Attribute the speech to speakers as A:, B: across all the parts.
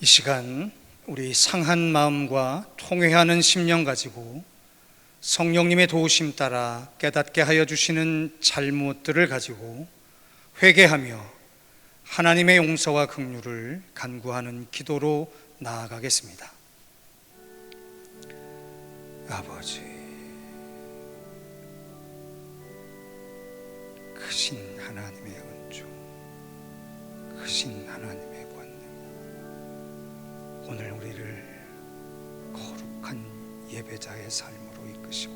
A: 이 시간 우리 상한 마음과 통회하는 심령 가지고 성령님의 도우심 따라 깨닫게 하여 주시는 잘못들을 가지고 회개하며 하나님의 용서와 긍휼을 간구하는 기도로 나아가겠습니다. 아버지, 크신 하나님의 은총, 크신 하나님의 권능, 오늘 우리를 거룩한 예배자의 삶으로 이끄시고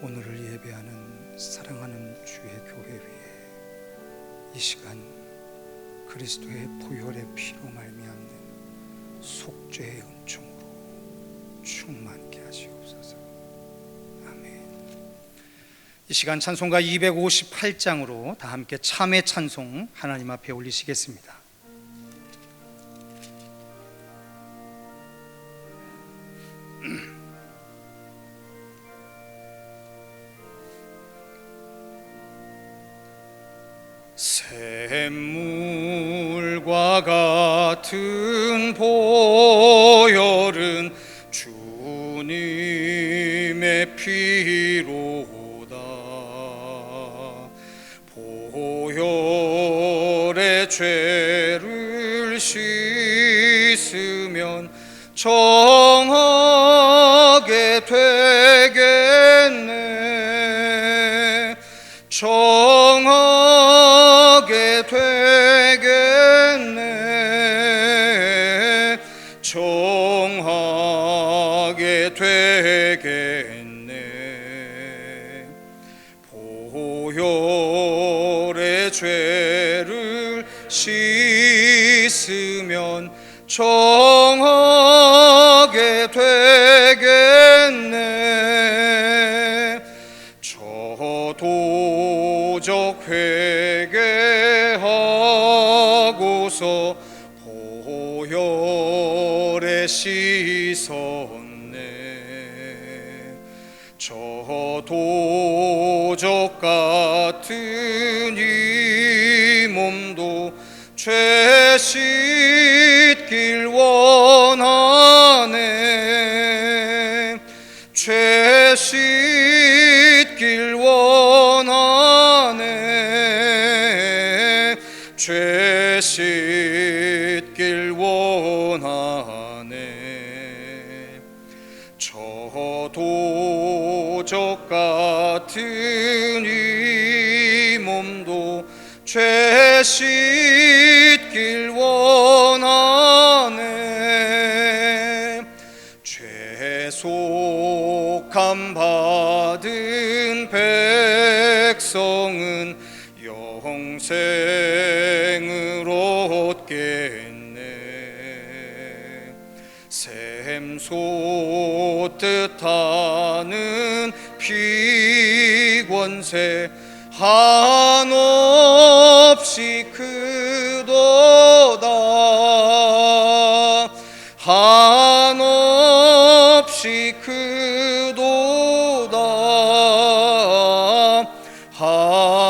A: 오늘을 예배하는 사랑하는 주의 교회 위에 이 시간 그리스도의 보혈의 피로 말미암는 속죄의 은총으로 충만케 하시옵소서. 아멘. 이 시간 찬송가 258장으로 다 함께 참회 찬송 하나님 앞에 올리시겠습니다. 샘물과 같은 보혈은 주님의 피로다. 보혈의 죄를 씻으면 정하게 되겠네. 정하게 되겠네. 정하게 되겠네. 보혈의 죄를 씻으면 정하게 되겠네. 저도적 회개하고서 보혈에 씻었네. 저도적 같은 이 몸도 죄 씻길 원하네. 죄 씻길 원하네. 죄 씻길 원하네. 저도적 같은 이 몸도 죄 씻길 원하네. 죄속함 받은 백성은 영생을 얻겠네. 샘솟 뜻하는 피권세 한없이 크도다. 한없이 크도다.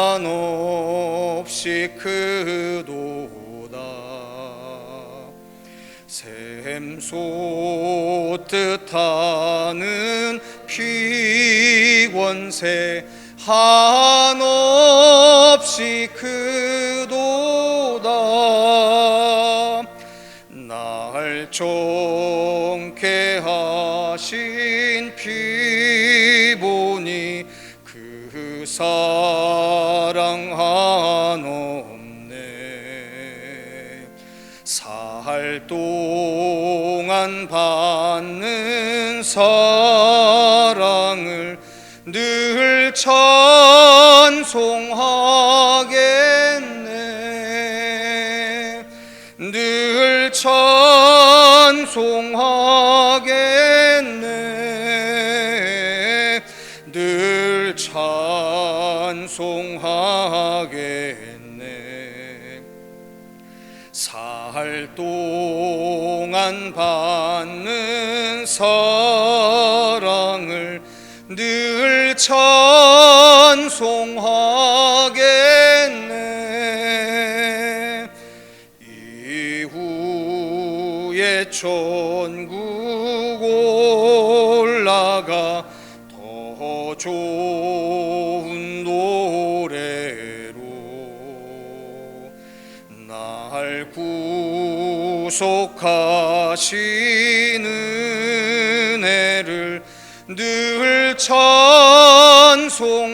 A: 한없이 크도다. 샘솟 뜻하는 피권세 한없이 크도다. 날 정케 하신 피 보니 그 사랑 한없네. 살 동안 받는 사랑을 늘 찬송하겠네. 늘 찬송하겠네. 늘 찬송하겠네. 살 동안 받는 사랑을 늘 찬송하겠네. 이후 주의 천국 올라가 더 좋은 노래로 날 구속하신 은혜를 늘 찬송하겠네.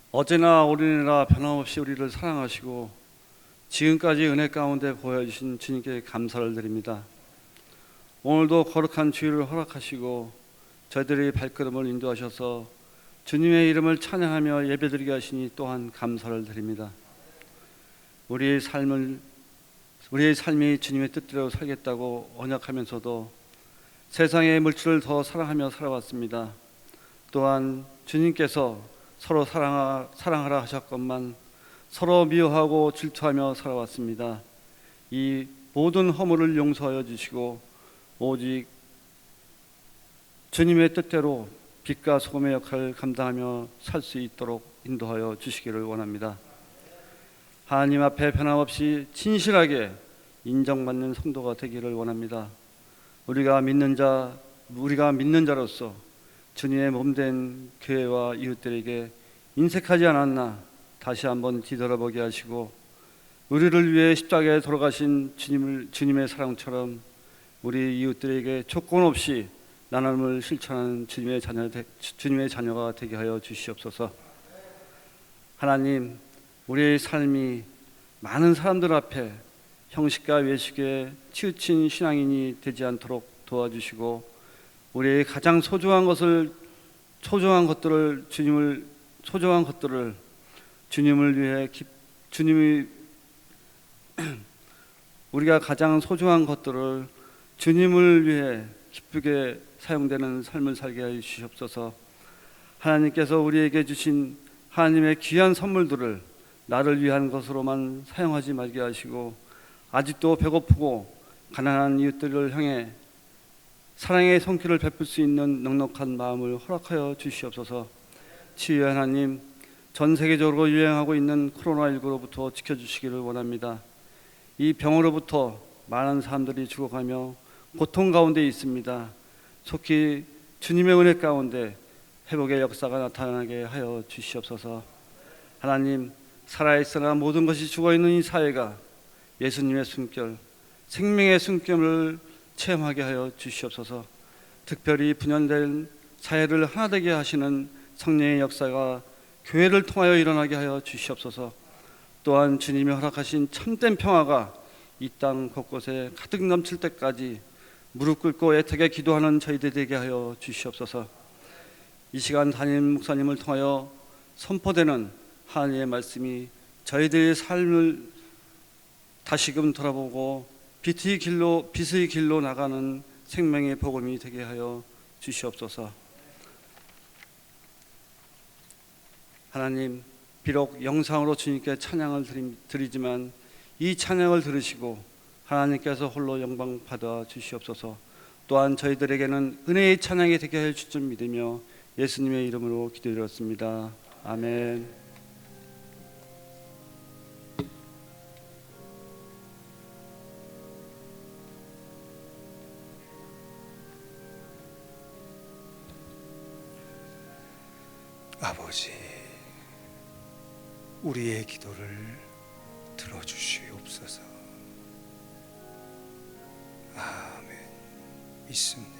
B: 어제나 오늘이나 변함없이 우리를 사랑하시고 지금까지 은혜 가운데 보여주신 주님께 감사를 드립니다. 오늘도 거룩한 주일을 허락하시고 저희들의 발걸음을 인도하셔서 주님의 이름을 찬양하며 예배드리게 하시니 또한 감사를 드립니다. 우리의 삶이 주님의 뜻대로 살겠다고 언약하면서도 세상의 물질을 더 사랑하며 살아왔습니다. 또한 주님께서 서로 사랑하라 하셨건만 서로 미워하고 질투하며 살아왔습니다. 이 모든 허물을 용서하여 주시고 오직 주님의 뜻대로 빛과 소금의 역할을 감당하며 살 수 있도록 인도하여 주시기를 원합니다. 하나님 앞에 변함없이 진실하게 인정받는 성도가 되기를 원합니다. 우리가 믿는 자로서 주님의 몸된 교회와 이웃들에게 인색하지 않았나 다시 한번 뒤돌아보게 하시고 우리를 위해 십자가에 돌아가신 주님의 사랑처럼 우리 이웃들에게 조건 없이 나눔을 실천하는 주님의 자녀가 되게 하여 주시옵소서. 하나님, 우리의 삶이 많은 사람들 앞에 형식과 외식에 치우친 신앙인이 되지 않도록 도와주시고 우리의 가장 소중한 것들을 주님을 위해 우리가 가장 소중한 것들을 주님을 위해 기쁘게 사용되는 삶을 살게 해 주시옵소서. 하나님께서 우리에게 주신 하나님의 귀한 선물들을 나를 위한 것으로만 사용하지 말게 하시고 아직도 배고프고 가난한 이웃들을 향해 사랑의 손길을 베풀 수 있는 넉넉한 마음을 허락하여 주시옵소서. 치유의 하나님, 전 세계적으로 유행하고 있는 코로나19로부터 지켜주시기를 원합니다. 이 병으로부터 많은 사람들이 죽어가며 고통 가운데 있습니다. 속히 주님의 은혜 가운데 회복의 역사가 나타나게 하여 주시옵소서. 하나님, 살아있으나 모든 것이 죽어있는 이 사회가 예수님의 숨결, 생명의 숨결을 체험하게 하여 주시옵소서. 특별히 분열된 사회를 하나 되게 하시는 성령의 역사가 교회를 통하여 일어나게 하여 주시옵소서. 또한 주님이 허락하신 참된 평화가 이 땅 곳곳에 가득 넘칠 때까지 무릎 꿇고 애타게 기도하는 저희들 되게 하여 주시옵소서. 이 시간 담임 목사님을 통하여 선포되는 하나님의 말씀이 저희들의 삶을 다시금 돌아보고 빛의 길로 나가는 생명의 복음이 되게 하여 주시옵소서. 하나님, 비록 영상으로 주님께 찬양을 드리지만 이 찬양을 들으시고 하나님께서 홀로 영광 받아 주시옵소서. 또한 저희들에게는 은혜의 찬양이 되게 해 주실 줄 믿으며 예수님의 이름으로 기도드렸습니다. 아멘.
A: 아버지, 우리의 기도를 들어주시옵소서. 아멘. 믿습니다.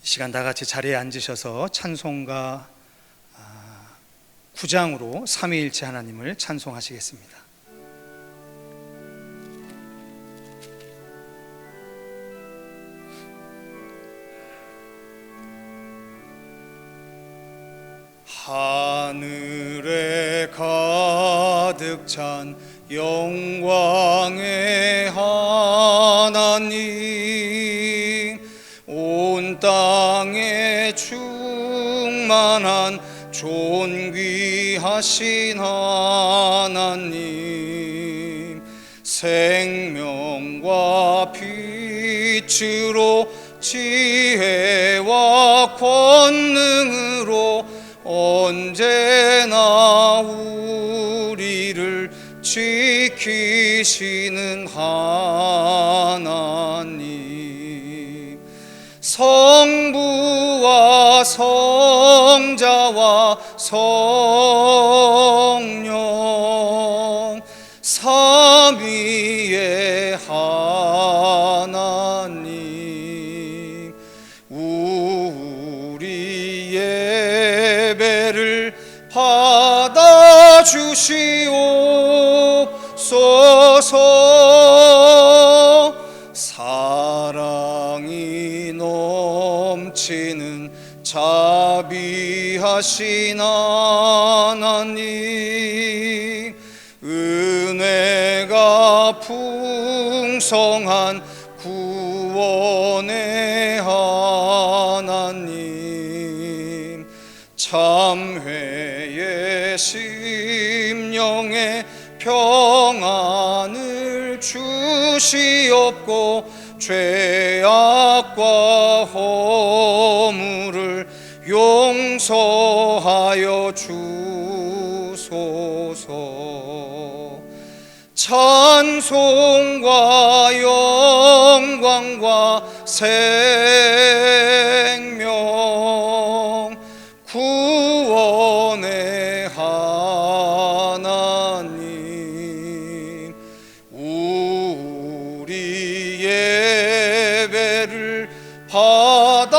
A: 이 시간 다 같이 자리에 앉으셔서 찬송가 9장으로 삼위일체 하나님을 찬송하시겠습니다. 하늘에 가득 찬 영광의 하나님, 온 땅에 충만한 존귀하신 하나님, 생명과 빛으로 지혜와 권능으로 언제나 우리를 지키시는 하나님, 성부와 성자와 성령 삼위의 하나님, 우리 예배를 받아주시옵소서. 사랑이 넘치는 자비하신 하나님, 은혜가 풍성한 구원의 하나님, 참회의 심령에 평안을 주시옵고 죄악과 허물을 용서하여 주소서. 찬송과 영광과 생명 구원의 하나님, 우리 예배를 받아주시옵소서.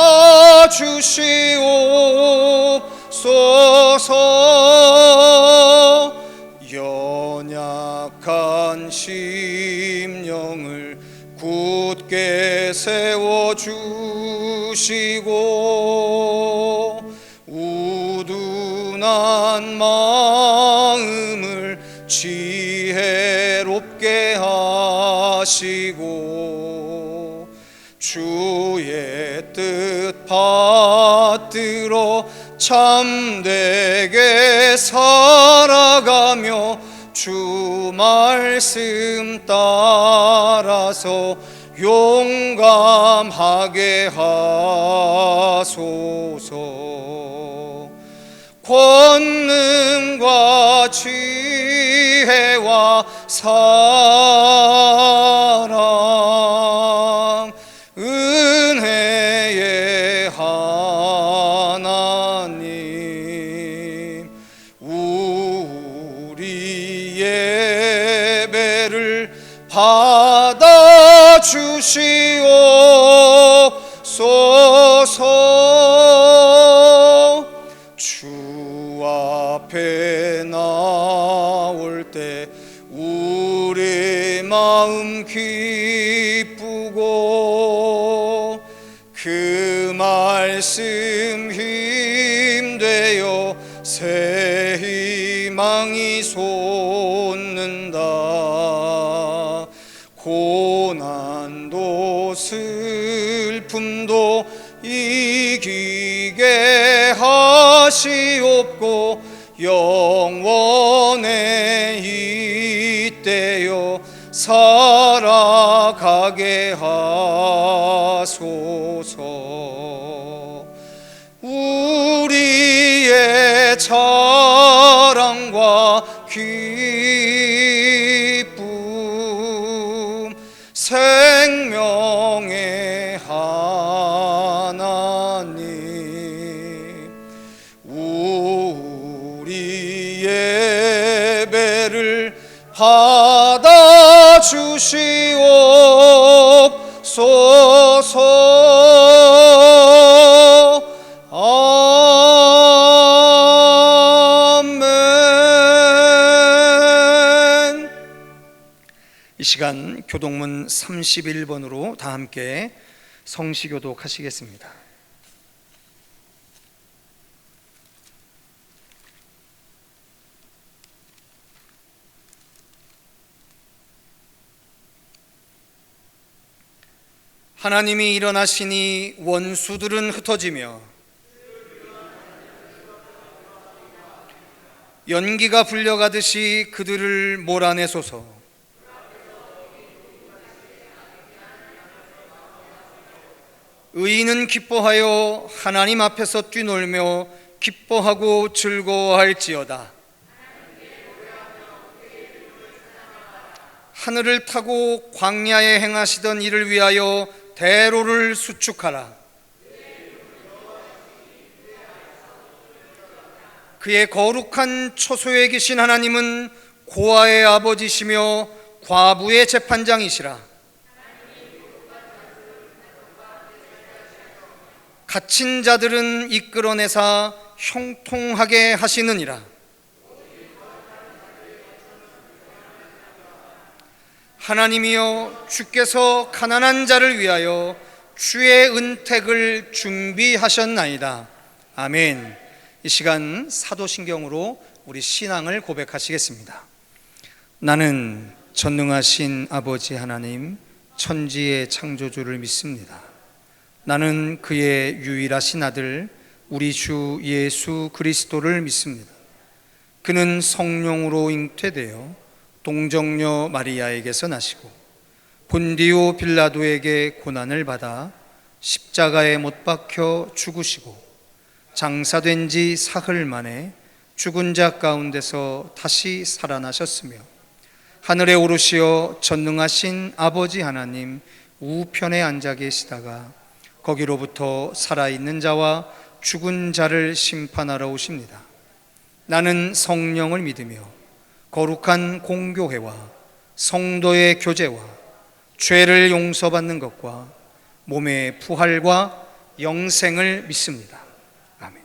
A: 연약한 심령을 굳게 세워주시고 우둔한 마음을 지혜롭게 하시고 주의 뜻 받들어 참되게 살아가며 주 말씀 따라서 용감하게 하소서. 권능과 지혜와 사랑 은혜의 하나님, 우리 예배를 받아주시옵소서. 주 앞에 나올 때 우리 마음 기쁘고 그 말씀 힘되어 새 희망이 솟는다. 고난도 슬픔도 이기게 하시옵고 영원에 잇대어 살아가게 하소서. 우리의 자랑과 기쁨 생명의 하나님, 우리 예배를 받아주시옵소서. 시간 교동문 31번으로 다 함께 성시교독 하시겠습니다. 하나님이 일어나시니 원수들은 흩어지며 연기가 불려가듯이 그들을 몰아내소서. 의인은 기뻐하여 하나님 앞에서 뛰놀며 기뻐하고 즐거워할지어다. 하늘을 타고 광야에 행하시던 이를 위하여 대로를 수축하라. 그의 거룩한 초소에 계신 하나님은 고아의 아버지시며 과부의 재판장이시라. 갇힌 자들은 이끌어내사 형통하게 하시느니라. 하나님이여, 주께서 가난한 자를 위하여 주의 은택을 준비하셨나이다. 아멘. 이 시간 사도신경으로 우리 신앙을 고백하시겠습니다. 나는 전능하신 아버지 하나님, 천지의 창조주를 믿습니다. 나는 그의 유일하신 아들 우리 주 예수 그리스도를 믿습니다. 그는 성령으로 잉태되어 동정녀 마리아에게서 나시고 본디오 빌라도에게 고난을 받아 십자가에 못 박혀 죽으시고 장사된 지 사흘 만에 죽은 자 가운데서 다시 살아나셨으며 하늘에 오르시어 전능하신 아버지 하나님 우편에 앉아 계시다가 거기로부터 살아있는 자와 죽은 자를 심판하러 오십니다. 나는 성령을 믿으며 거룩한 공교회와 성도의 교제와 죄를 용서받는 것과 몸의 부활과 영생을 믿습니다. 아멘.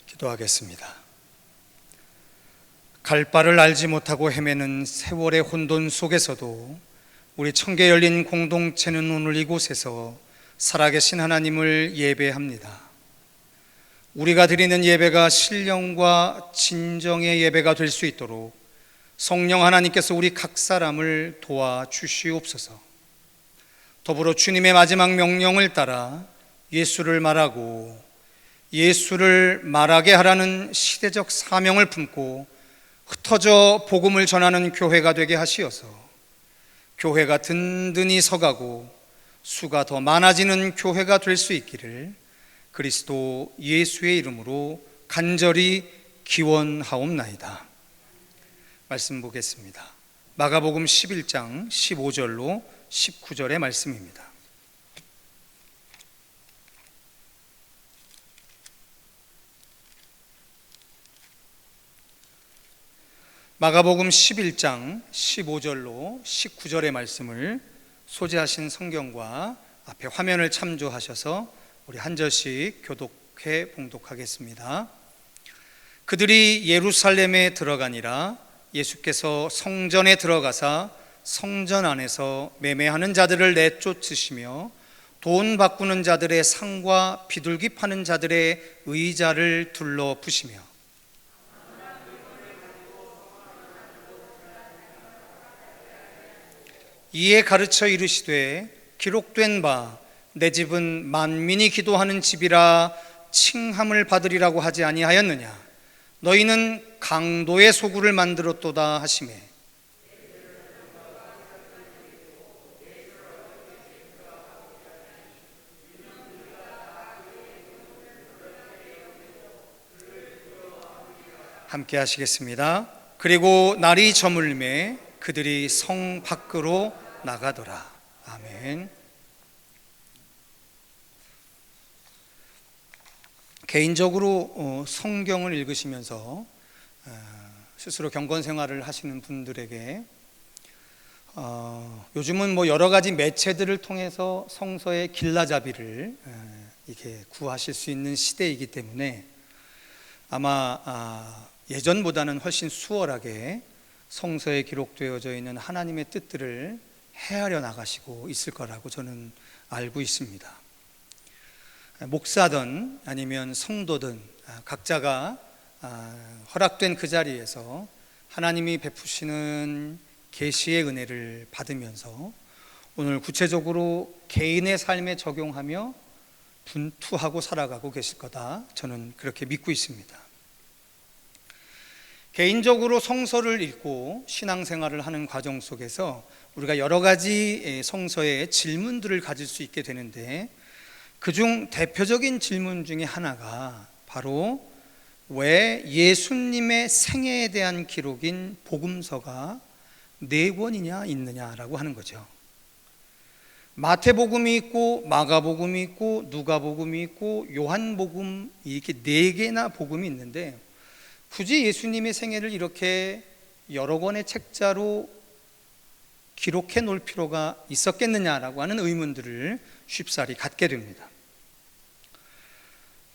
A: 기도하겠습니다. 갈 바를 알지 못하고 헤매는 세월의 혼돈 속에서도 우리 청계 열린 공동체는 오늘 이곳에서 살아계신 하나님을 예배합니다. 우리가 드리는 예배가 신령과 진정의 예배가 될 수 있도록 성령 하나님께서 우리 각 사람을 도와주시옵소서. 더불어 주님의 마지막 명령을 따라 예수를 말하고 예수를 말하게 하라는 시대적 사명을 품고 흩어져 복음을 전하는 교회가 되게 하시어서 교회가 든든히 서가고 수가 더 많아지는 교회가 될 수 있기를 그리스도 예수의 이름으로 간절히 기원하옵나이다. 말씀 보겠습니다. 마가복음 11장 15절로 19절의 말씀입니다. 마가복음 11장 15절로 19절의 말씀을 소지하신 성경과 앞에 화면을 참조하셔서 우리 한 절씩 교독해 봉독하겠습니다. 그들이 예루살렘에 들어가니라. 예수께서 성전에 들어가사 성전 안에서 매매하는 자들을 내쫓으시며 돈 바꾸는 자들의 상과 비둘기 파는 자들의 의자를 둘러 부시며 이에 가르쳐 이르시되 기록된 바 내 집은 만민이 기도하는 집이라 칭함을 받으리라고 하지 아니하였느냐. 너희는 강도의 소굴을 만들었도다 하시매 함께 하시겠습니다. 그리고 날이 저물매 그들이 성 밖으로 나가더라. 아멘. 개인적으로 성경을 읽으시면서 스스로 경건 생활을 하시는 분들에게 요즘은 뭐 여러 가지 매체들을 통해서 성서의 길라잡이를 이렇게 구하실 수 있는 시대이기 때문에 아마 예전보다는 훨씬 수월하게 성서에 기록되어져 있는 하나님의 뜻들을 헤아려 나가시고 있을 거라고 저는 알고 있습니다. 목사든 아니면 성도든 각자가 허락된 그 자리에서 하나님이 베푸시는 계시의 은혜를 받으면서 오늘 구체적으로 개인의 삶에 적용하며 분투하고 살아가고 계실 거다 저는 그렇게 믿고 있습니다. 개인적으로 성서를 읽고 신앙생활을 하는 과정 속에서 우리가 여러 가지 성서의 질문들을 가질 수 있게 되는데, 그중 대표적인 질문 중에 하나가 바로 왜 예수님의 생애에 대한 기록인 복음서가 4권이냐 있느냐라고 하는 거죠. 마태복음이 있고 마가복음이 있고 누가복음이 있고 요한복음, 이렇게 4개나 복음이 있는데 굳이 예수님의 생애를 이렇게 여러 권의 책자로 기록해 놓을 필요가 있었겠느냐라고 하는 의문들을 쉽사리 갖게 됩니다.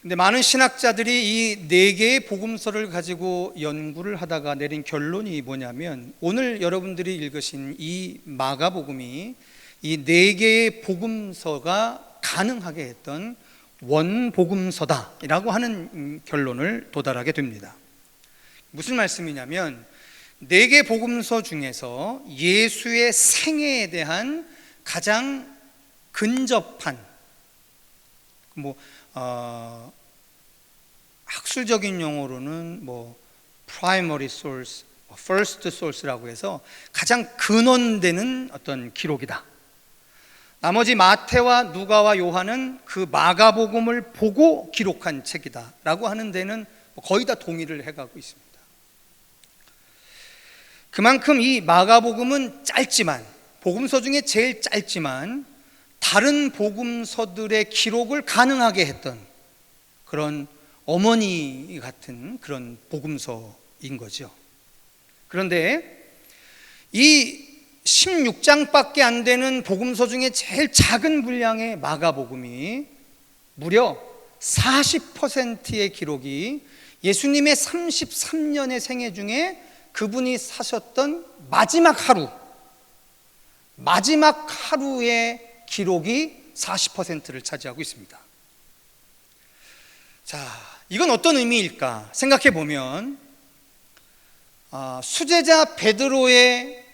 A: 근데 많은 신학자들이 이 4개의 복음서를 가지고 연구를 하다가 내린 결론이 뭐냐면, 오늘 여러분들이 읽으신 이 마가복음이 이 4개의 복음서가 가능하게 했던 원복음서다라고 하는 결론을 도달하게 됩니다. 무슨 말씀이냐면, 4개 복음서 중에서 예수의 생애에 대한 가장 근접한, 학술적인 용어로는 primary source, first source라고 해서 가장 근원되는 어떤 기록이다. 나머지 마태와 누가와 요한은 그 마가복음을 보고 기록한 책이다라고 하는 데는 거의 다 동의를 해가고 있습니다. 그만큼 이 마가복음은 짧지만, 복음서 중에 제일 짧지만 다른 복음서들의 기록을 가능하게 했던 그런 어머니 같은 그런 복음서인 거죠. 그런데 이 16장밖에 안 되는 복음서 중에 제일 작은 분량의 마가복음이 무려 40%의 기록이 예수님의 33년의 생애 중에 그분이 사셨던 마지막 하루의 기록이 40%를 차지하고 있습니다. 자, 이건 어떤 의미일까 생각해 보면, 수제자 베드로의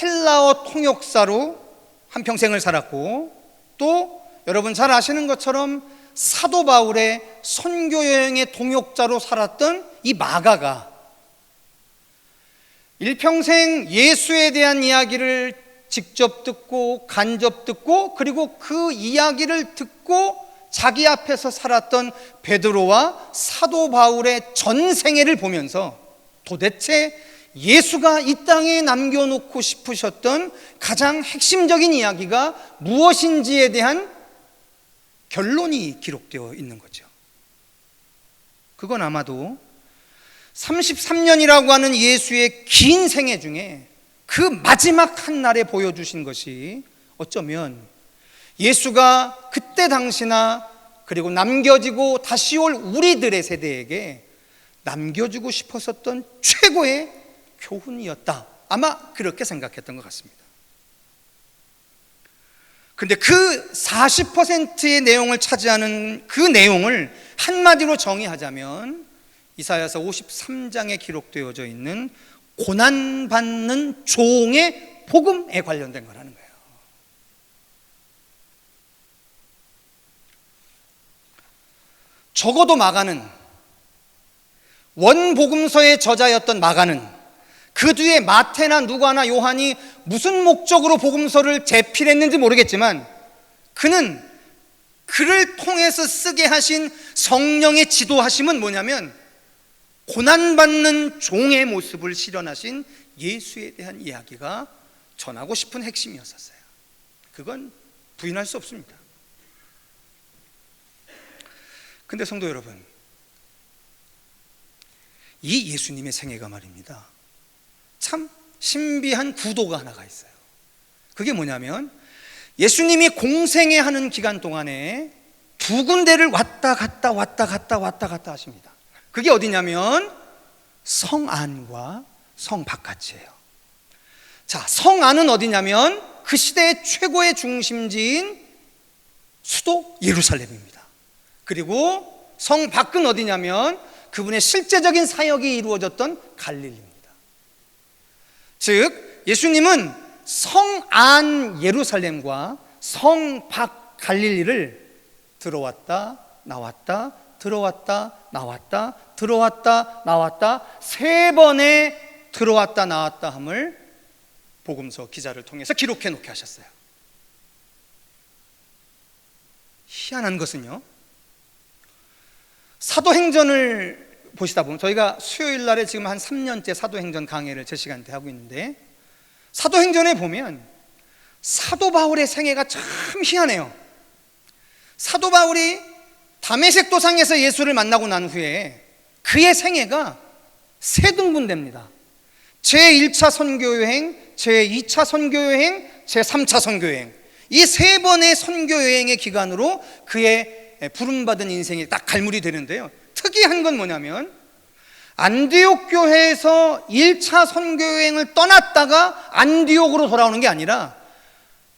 A: 헬라어 통역사로 한평생을 살았고, 또 여러분 잘 아시는 것처럼 사도 바울의 선교 여행의 동역자로 살았던 이 마가가 일평생 예수에 대한 이야기를 직접 듣고 간접 듣고, 그리고 그 이야기를 듣고 자기 앞에서 살았던 베드로와 사도 바울의 전생애를 보면서 도대체 예수가 이 땅에 남겨놓고 싶으셨던 가장 핵심적인 이야기가 무엇인지에 대한 결론이 기록되어 있는 거죠. 그건 아마도 33년이라고 하는 예수의 긴 생애 중에 그 마지막 한 날에 보여주신 것이 어쩌면 예수가 그때 당시나 그리고 남겨지고 다시 올 우리들의 세대에게 남겨주고 싶었었던 최고의 교훈이었다. 아마 그렇게 생각했던 것 같습니다. 근데 그 40%의 내용을 차지하는 그 내용을 한마디로 정의하자면 이사야서 53장에 기록되어져 있는 고난받는 종의 복음에 관련된 거라는 거예요. 적어도 마가는, 원복음서의 저자였던 마가는 그 뒤에 마태나 누가나 요한이 무슨 목적으로 복음서를 제필했는지 모르겠지만, 그는 그를 통해서 쓰게 하신 성령의 지도하심은 뭐냐면 고난받는 종의 모습을 실현하신 예수에 대한 이야기가 전하고 싶은 핵심이었었어요. 그건 부인할 수 없습니다. 근데 성도 여러분, 이 예수님의 생애가 말입니다, 참 신비한 구도가 하나가 있어요. 그게 뭐냐면 예수님이 공생애 하는 기간 동안에 2군데를 왔다 갔다 하십니다. 그게 어디냐면 성 안과 성 바깥이에요. 자, 성 안은 어디냐면 그 시대의 최고의 중심지인 수도 예루살렘입니다. 그리고 성 밖은 어디냐면 그분의 실제적인 사역이 이루어졌던 갈릴리입니다. 즉 예수님은 성 안 예루살렘과 성 밖 갈릴리를 들어왔다 나왔다 들어왔다 나왔다 들어왔다 나왔다 3번의 들어왔다 나왔다 함을 복음서 기자를 통해서 기록해 놓게 하셨어요. 희한한 것은요, 사도행전을 보시다 보면, 저희가 수요일 날에 지금 한 3년째 사도행전 강해를 제 시간대 하고 있는데, 사도행전에 보면 사도 바울의 생애가 참 희한해요. 사도 바울이 다메섹 도상에서 예수를 만나고 난 후에 그의 생애가 3등분됩니다. 제1차 선교여행, 제2차 선교여행, 제3차 선교여행, 이 3번의 선교여행의 기간으로 그의 부름받은 인생이 딱 갈무리 되는데요, 특이한 건 뭐냐면 안디옥 교회에서 1차 선교여행을 떠났다가 안디옥으로 돌아오는 게 아니라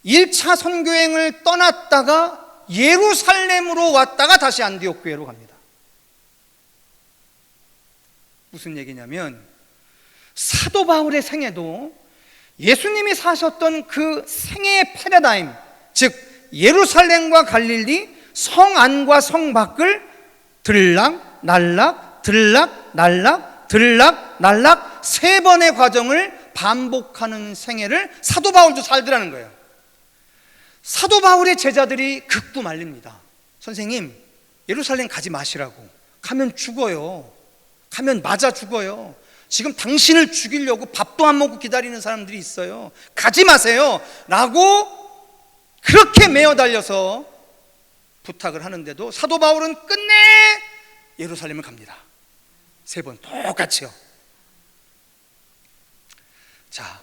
A: 1차 선교여행을 떠났다가 예루살렘으로 왔다가 다시 안디옥 교회로 갑니다. 무슨 얘기냐면 사도 바울의 생애도 예수님이 사셨던 그 생애의 패러다임, 즉 예루살렘과 갈릴리, 성 안과 성 밖을 들락 날락 들락 날락 들락 날락 3번의 과정을 반복하는 생애를 사도 바울도 살더라는 거예요. 사도 바울의 제자들이 극구 말립니다. 선생님, 예루살렘 가지 마시라고. 가면 죽어요. 가면 맞아 죽어요. 지금 당신을 죽이려고 밥도 안 먹고 기다리는 사람들이 있어요. 가지 마세요 라고 그렇게 매어 달려서 부탁을 하는데도 사도 바울은 끝내 예루살렘을 갑니다. 3번 똑같이요. 자,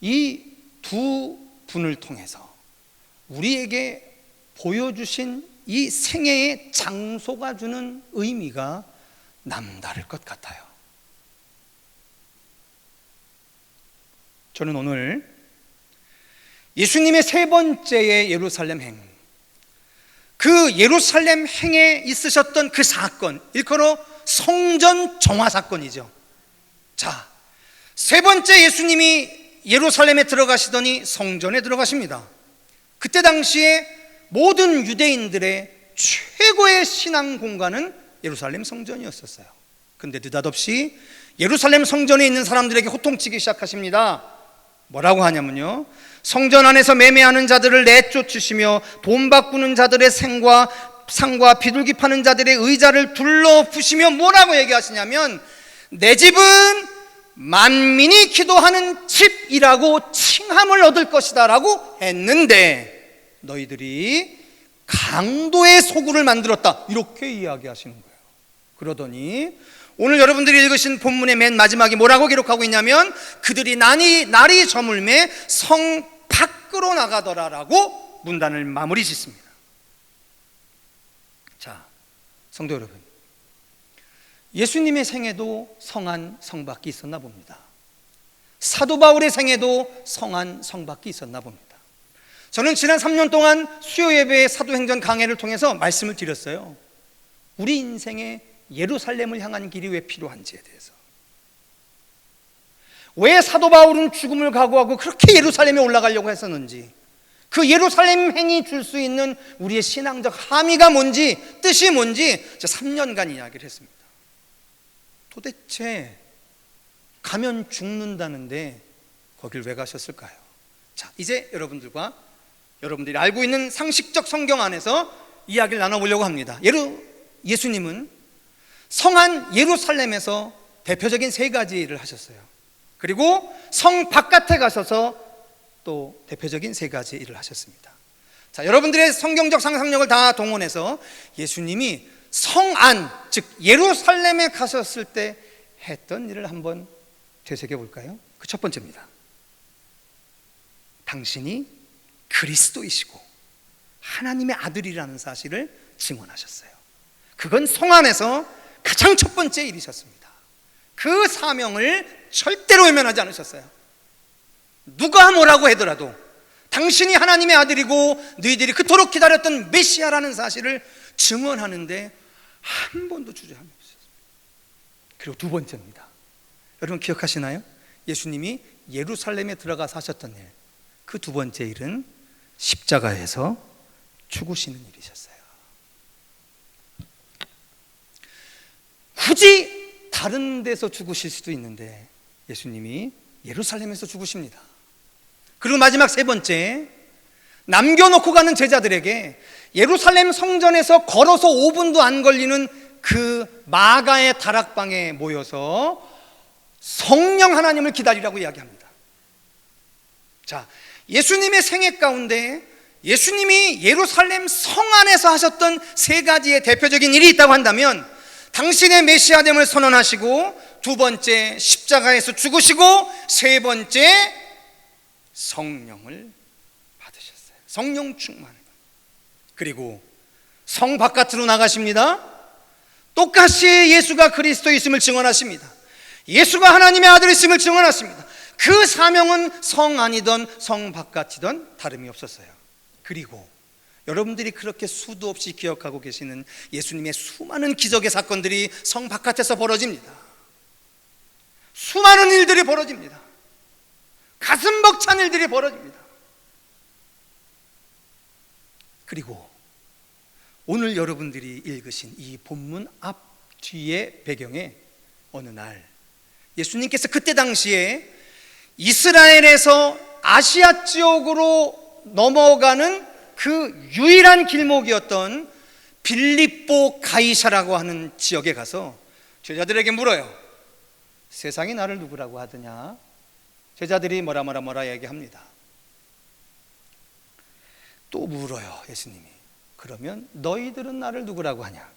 A: 이 두 분을 통해서 우리에게 보여주신 이 생애의 장소가 주는 의미가 남다를 것 같아요. 저는 오늘 예수님의 3번째의 예루살렘 행, 그 예루살렘 행에 있으셨던 그 사건, 일컬어 성전 정화 사건이죠. 자, 3번째 예수님이 예루살렘에 들어가시더니 성전에 들어가십니다. 그때 당시에 모든 유대인들의 최고의 신앙 공간은 예루살렘 성전이었었어요. 근데 느닷없이 예루살렘 성전에 있는 사람들에게 호통치기 시작하십니다. 뭐라고 하냐면요, 성전 안에서 매매하는 자들을 내쫓으시며 돈 바꾸는 자들의 상과 비둘기 파는 자들의 의자를 둘러부시며 뭐라고 얘기하시냐면, 내 집은 만민이 기도하는 집이라고 칭함을 얻을 것이다 라고 했는데 너희들이 강도의 소굴을 만들었다, 이렇게 이야기하시는 거예요. 그러더니 오늘 여러분들이 읽으신 본문의 맨 마지막에 뭐라고 기록하고 있냐면, 그들이 날이 저물매 성 밖으로 나가더라라고 문단을 마무리 짓습니다. 자, 성도 여러분, 예수님의 생애도 성안 성밖이 있었나 봅니다. 사도 바울의 생애도 성안 성밖이 있었나 봅니다. 저는 지난 3년 동안 수요 예배의 사도행전 강해를 통해서 말씀을 드렸어요. 우리 인생에 예루살렘을 향한 길이 왜 필요한지에 대해서, 왜 사도 바울은 죽음을 각오하고 그렇게 예루살렘에 올라가려고 했었는지, 그 예루살렘 행이 줄 수 있는 우리의 신앙적 함의가 뭔지, 뜻이 뭔지 3년간 이야기를 했습니다. 도대체 가면 죽는다는데 거길 왜 가셨을까요? 자, 이제 여러분들이 알고 있는 상식적 성경 안에서 이야기를 나눠보려고 합니다. 예수님은 성안 예루살렘에서 대표적인 3가지 일을 하셨어요. 그리고 성 바깥에 가셔서 또 대표적인 3가지 일을 하셨습니다. 자, 여러분들의 성경적 상상력을 다 동원해서 예수님이 성안, 즉 예루살렘에 가셨을 때 했던 일을 한번 되새겨 볼까요? 그 첫 번째입니다. 당신이 그리스도이시고 하나님의 아들이라는 사실을 증언하셨어요. 그건 성안에서 가장 첫 번째 일이셨습니다. 그 사명을 절대로 외면하지 않으셨어요. 누가 뭐라고 하더라도 당신이 하나님의 아들이고 너희들이 그토록 기다렸던 메시아라는 사실을 증언하는데 한 번도 주저함이 없었습니다. 그리고 2번째입니다. 여러분 기억하시나요? 예수님이 예루살렘에 들어가서 하셨던 일, 그 2번째 일은 십자가에서 죽으시는 일이셨어요. 굳이 다른 데서 죽으실 수도 있는데 예수님이 예루살렘에서 죽으십니다. 그리고 마지막 세 번째, 남겨놓고 가는 제자들에게 예루살렘 성전에서 걸어서 5분도 안 걸리는 그 마가의 다락방에 모여서 성령 하나님을 기다리라고 이야기합니다. 자, 예수님의 생애 가운데 예수님이 예루살렘 성 안에서 하셨던 세 가지의 대표적인 일이 있다고 한다면, 당신의 메시아됨을 선언하시고, 두 번째 십자가에서 죽으시고, 세 번째 성령을 받으셨어요. 성령 충만을. 그리고 성 바깥으로 나가십니다. 똑같이 예수가 그리스도이심을 증언하십니다. 예수가 하나님의 아들이심을 증언하십니다. 그 사명은 성 안이든 성 바깥이든 다름이 없었어요. 그리고 여러분들이 그렇게 수도 없이 기억하고 계시는 예수님의 수많은 기적의 사건들이 성 바깥에서 벌어집니다. 수많은 일들이 벌어집니다. 가슴 벅찬 일들이 벌어집니다. 그리고 오늘 여러분들이 읽으신 이 본문 앞 뒤의 배경에 어느 날 예수님께서 그때 당시에 이스라엘에서 아시아 지역으로 넘어가는 그 유일한 길목이었던 빌립보 가이사라고 하는 지역에 가서 제자들에게 물어요. 세상이 나를 누구라고 하더냐? 제자들이 뭐라 얘기합니다. 또 물어요, 예수님이. 그러면 너희들은 나를 누구라고 하냐?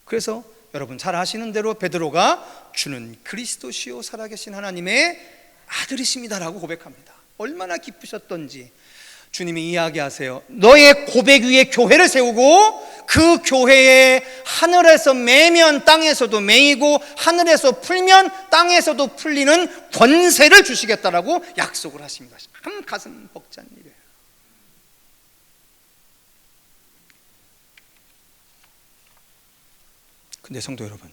A: 그래서 여러분 잘 아시는 대로 베드로가 주는 그리스도시요 살아계신 하나님의 아들이십니다라고 고백합니다. 얼마나 기쁘셨던지 주님이 이야기하세요. 너의 고백 위에 교회를 세우고 그 교회에 하늘에서 매면 땅에서도 매이고 하늘에서 풀면 땅에서도 풀리는 권세를 주시겠다라고 약속을 하십니다. 참 가슴 벅찬 일이에요. 근데 성도 여러분,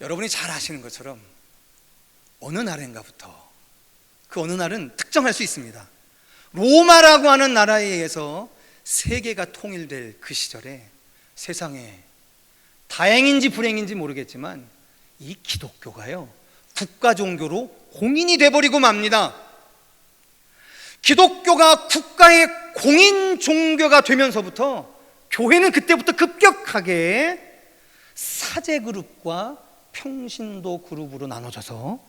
A: 여러분이 잘 아시는 것처럼 어느 날인가부터, 그 어느 날은 특정할 수 있습니다. 로마라고 하는 나라에 의해서 세계가 통일될 그 시절에 세상에 다행인지 불행인지 모르겠지만 이 기독교가요 국가 종교로 공인이 돼버리고 맙니다. 기독교가 국가의 공인 종교가 되면서부터 교회는 그때부터 급격하게 사제 그룹과 평신도 그룹으로 나눠져서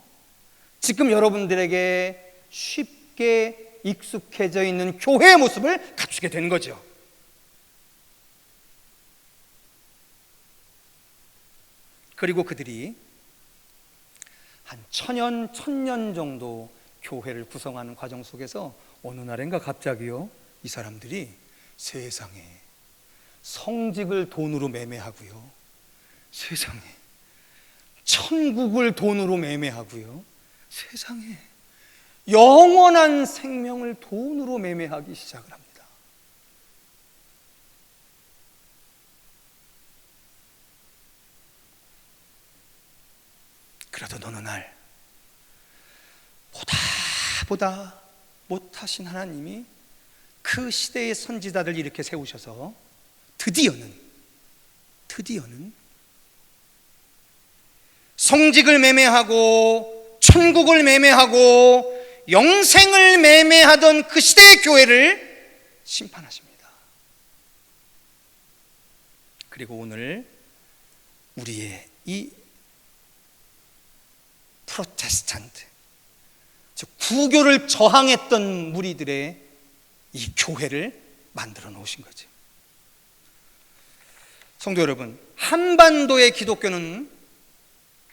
A: 지금 여러분들에게 쉽게 익숙해져 있는 교회의 모습을 갖추게 된 거죠. 그리고 그들이 한 1000년 정도 교회를 구성하는 과정 속에서 어느 날인가 갑자기요, 이 사람들이 세상에 성직을 돈으로 매매하고요, 세상에 천국을 돈으로 매매하고요, 세상에 영원한 생명을 돈으로 매매하기 시작을 합니다. 그러던 어느 날 보다 못하신 하나님이 그 시대의 선지자들 이렇게 세우셔서 드디어는 성직을 매매하고 천국을 매매하고 영생을 매매하던 그 시대의 교회를 심판하십니다. 그리고 오늘 우리의 이 프로테스탄트, 즉 구교를 저항했던 무리들의 이 교회를 만들어 놓으신 거죠. 성도 여러분, 한반도의 기독교는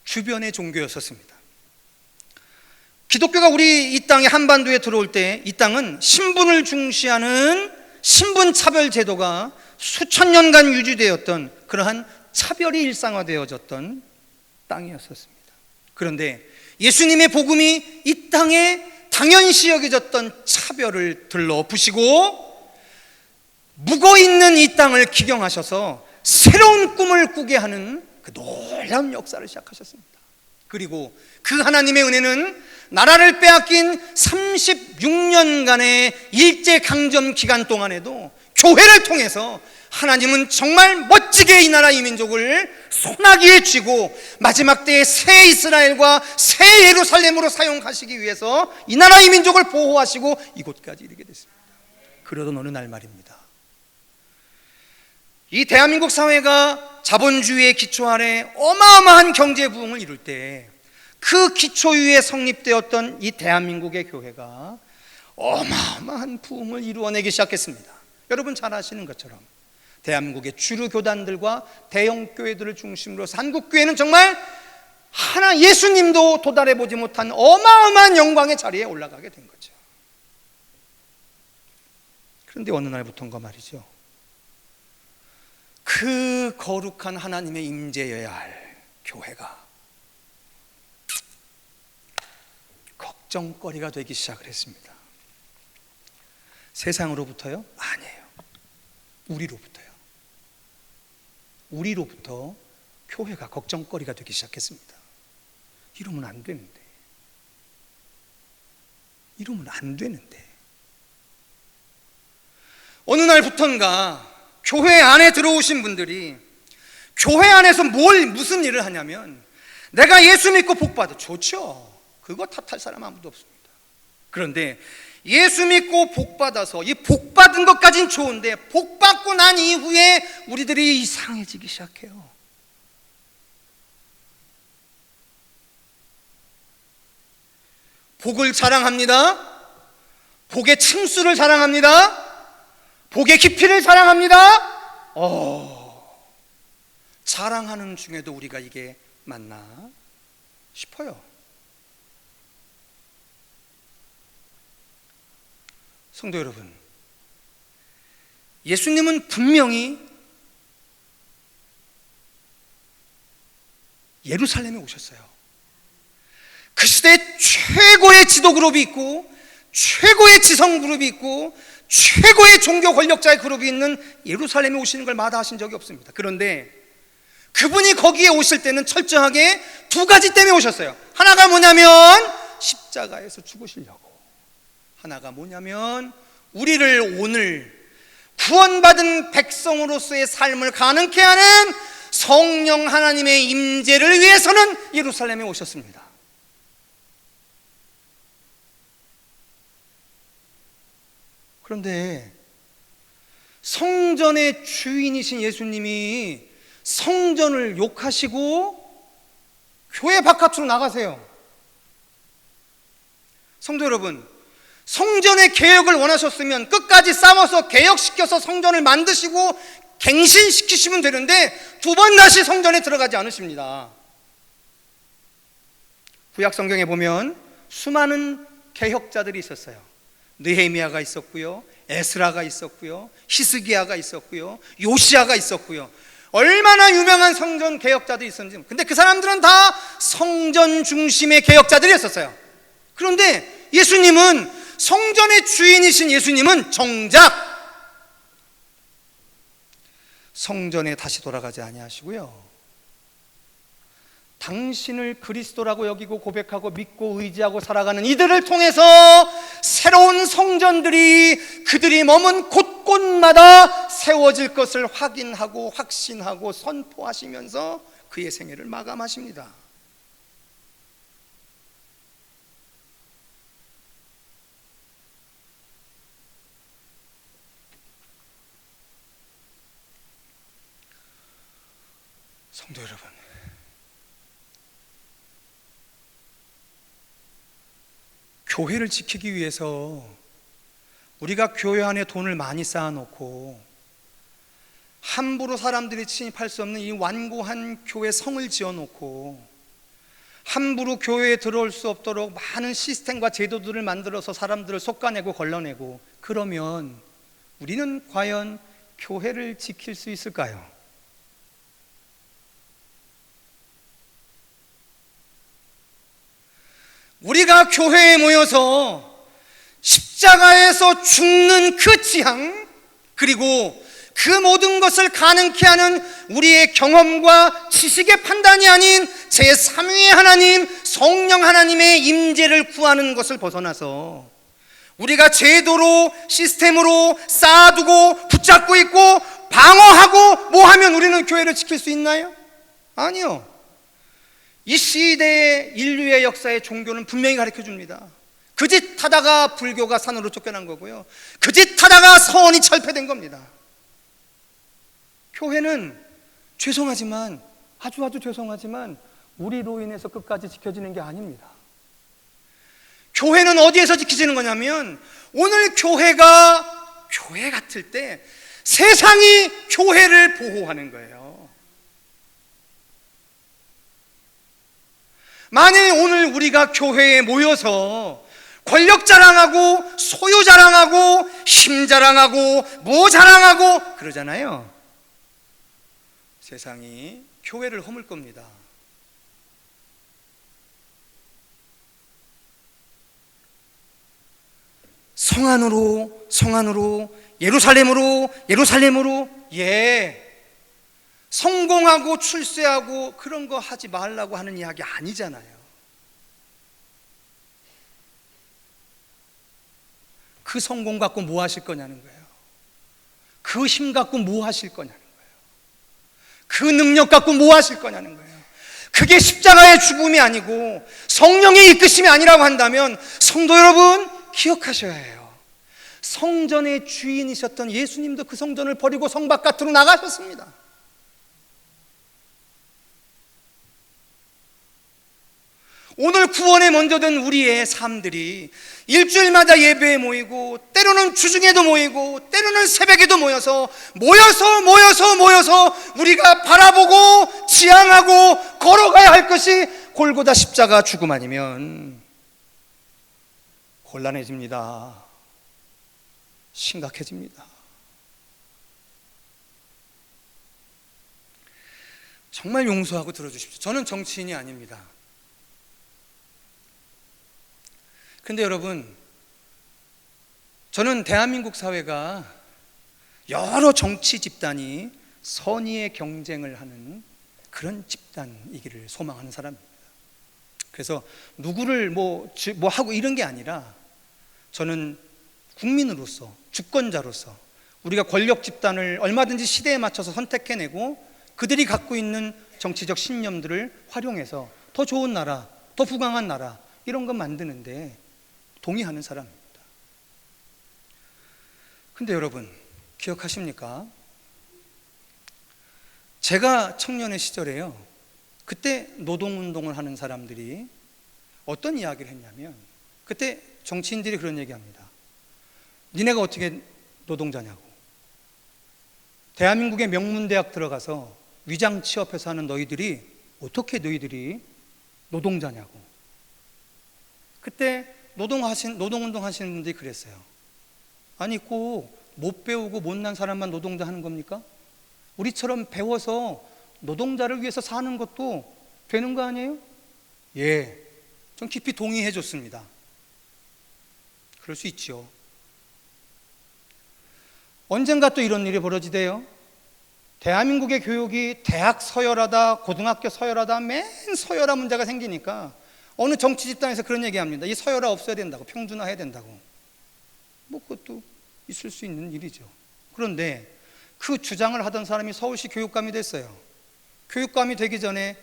A: 주변의 종교였었습니다. 기독교가 우리 이 땅에 한반도에 들어올 때 이 땅은 신분을 중시하는 신분 차별 제도가 수천 년간 유지되었던 그러한 차별이 일상화되어졌던 땅이었었습니다. 그런데 예수님의 복음이 이 땅에 당연시 여겨졌던 차별을 들러부시고 묵어있는 이 땅을 기경하셔서 새로운 꿈을 꾸게 하는 그 놀라운 역사를 시작하셨습니다. 그리고 그 하나님의 은혜는 나라를 빼앗긴 36년간의 일제강점 기간 동안에도 교회를 통해서 하나님은 정말 멋지게 이 나라 이 민족을 소나기에 쥐고 마지막 때에 새 이스라엘과 새 예루살렘으로 사용하시기 위해서 이 나라 이 민족을 보호하시고 이곳까지 이르게 됐습니다. 그러던 어느 날 말입니다. 이 대한민국 사회가 자본주의의 기초 아래 어마어마한 경제 부흥을 이룰 때 그 기초 위에 성립되었던 이 대한민국의 교회가 어마어마한 부흥을 이루어내기 시작했습니다. 여러분 잘 아시는 것처럼 대한민국의 주류 교단들과 대형 교회들을 중심으로 해서 한국교회는 정말 하나 예수님도 도달해 보지 못한 어마어마한 영광의 자리에 올라가게 된 거죠. 그런데 어느 날부터인가 말이죠, 그 거룩한 하나님의 임재여야 할 교회가 걱정거리가 되기 시작을 했습니다. 세상으로부터요? 아니에요. 우리로부터 교회가 걱정거리가 되기 시작했습니다. 이러면 안 되는데 어느 날부턴가 교회 안에 들어오신 분들이 교회 안에서 무슨 일을 하냐면, 내가 예수 믿고 복 받아 좋죠. 그거 탓할 사람 아무도 없습니다. 그런데 예수 믿고 복 받아서 이 복 받은 것까진 좋은데 복 받고 난 이후에 우리들이 이상해지기 시작해요. 복을 자랑합니다. 복의 층수를 자랑합니다. 복의 깊이를 자랑합니다. 자랑하는 중에도 우리가 이게 맞나 싶어요. 성도 여러분, 예수님은 분명히 예루살렘에 오셨어요. 그 시대에 최고의 지도 그룹이 있고 최고의 지성 그룹이 있고 최고의 종교 권력자의 그룹이 있는 예루살렘에 오시는 걸 마다하신 적이 없습니다. 그런데 그분이 거기에 오실 때는 철저하게 두 가지 때문에 오셨어요. 하나가 뭐냐면 십자가에서 죽으시려고, 하나가 뭐냐면 우리를 오늘 구원받은 백성으로서의 삶을 가능케 하는 성령 하나님의 임재를 위해서는 예루살렘에 오셨습니다. 그런데 성전의 주인이신 예수님이 성전을 욕하시고 교회 바깥으로 나가세요. 성도 여러분, 성전의 개혁을 원하셨으면 끝까지 싸워서 개혁시켜서 성전을 만드시고 갱신시키시면 되는데 두 번 다시 성전에 들어가지 않으십니다. 구약 성경에 보면 수많은 개혁자들이 있었어요. 느헤미야가 있었고요, 에스라가 있었고요, 히스기야가 있었고요, 요시야가 있었고요. 얼마나 유명한 성전 개혁자들이 있었는지. 근데 그 사람들은 다 성전 중심의 개혁자들이었어요. 그런데 예수님은, 성전의 주인이신 예수님은 정작 성전에 다시 돌아가지 아니하시고요, 당신을 그리스도라고 여기고 고백하고 믿고 의지하고 살아가는 이들을 통해서 새로운 성전들이 그들이 머문 곳곳마다 세워질 것을 확인하고 확신하고 선포하시면서 그의 생애를 마감하십니다. 성도 여러분, 교회를 지키기 위해서 우리가 교회 안에 돈을 많이 쌓아놓고 함부로 사람들이 침입할 수 없는 이 완고한 교회 성을 지어놓고 함부로 교회에 들어올 수 없도록 많은 시스템과 제도들을 만들어서 사람들을 솎아내고 걸러내고, 그러면 우리는 과연 교회를 지킬 수 있을까요? 우리가 교회에 모여서 십자가에서 죽는 그 지향, 그리고 그 모든 것을 가능케 하는 우리의 경험과 지식의 판단이 아닌 제3위의 하나님, 성령 하나님의 임재를 구하는 것을 벗어나서 우리가 제도로 시스템으로 쌓아두고 붙잡고 있고 방어하고 뭐 하면 우리는 교회를 지킬 수 있나요? 아니요. 이 시대의 인류의 역사의 종교는 분명히 가르쳐 줍니다. 그 짓 하다가 불교가 산으로 쫓겨난 거고요, 그 짓 하다가 서원이 철폐된 겁니다. 교회는 죄송하지만, 아주 죄송하지만 우리로 인해서 끝까지 지켜지는 게 아닙니다. 교회는 어디에서 지켜지는 거냐면, 오늘 교회가 교회 같을 때 세상이 교회를 보호하는 거예요. 만약에 오늘 우리가 교회에 모여서 권력 자랑하고 소유 자랑하고 힘 자랑하고 뭐 자랑하고 그러잖아요, 세상이 교회를 허물 겁니다. 성 안으로 예루살렘으로 성공하고 출세하고 그런 거 하지 말라고 하는 이야기 아니잖아요. 그 성공 갖고 뭐 하실 거냐는 거예요. 그 힘 갖고 뭐 하실 거냐는 거예요. 그 능력 갖고 뭐 하실 거냐는 거예요. 그게 십자가의 죽음이 아니고 성령의 이끄심이 아니라고 한다면, 성도 여러분 기억하셔야 해요. 성전의 주인이셨던 예수님도 그 성전을 버리고 성 바깥으로 나가셨습니다. 오늘 구원에 먼저 든 우리의 삶들이 일주일마다 예배에 모이고, 때로는 주중에도 모이고, 때로는 새벽에도 모여서 우리가 바라보고 지향하고 걸어가야 할 것이 골고다 십자가 죽음 아니면 곤란해집니다. 심각해집니다. 정말 용서하고 들어주십시오. 저는 정치인이 아닙니다. 근데 여러분, 저는 대한민국 사회가 여러 정치 집단이 선의의 경쟁을 하는 그런 집단이기를 소망하는 사람입니다. 그래서 누구를 뭐 하고 이런 게 아니라, 저는 국민으로서, 주권자로서 우리가 권력 집단을 얼마든지 시대에 맞춰서 선택해내고 그들이 갖고 있는 정치적 신념들을 활용해서 더 좋은 나라, 더 부강한 나라, 이런 것 만드는데 동의하는 사람입니다. 근데 여러분 기억하십니까? 제가 청년의 시절에요, 그때 노동운동을 하는 사람들이 어떤 이야기를 했냐면, 그때 정치인들이 그런 얘기합니다. 니네가 어떻게 노동자냐고, 대한민국의 명문대학 들어가서 위장 취업해서 하는 너희들이 어떻게 너희들이 노동자냐고. 그때 노동운동 하시는 분들이 그랬어요. 아니 꼭 못 배우고 못난 사람만 노동자 하는 겁니까? 우리처럼 배워서 노동자를 위해서 사는 것도 되는 거 아니에요? 예, 좀 깊이 동의해 줬습니다. 그럴 수 있죠. 언젠가 또 이런 일이 벌어지대요. 대한민국의 교육이 대학 서열하다, 고등학교 서열하다, 맨 서열화 문제가 생기니까 어느 정치 집단에서 그런 얘기합니다. 이 서열화 없어야 된다고, 평준화해야 된다고. 뭐 그것도 있을 수 있는 일이죠. 그런데 그 주장을 하던 사람이 서울시 교육감이 됐어요. 교육감이 되기 전에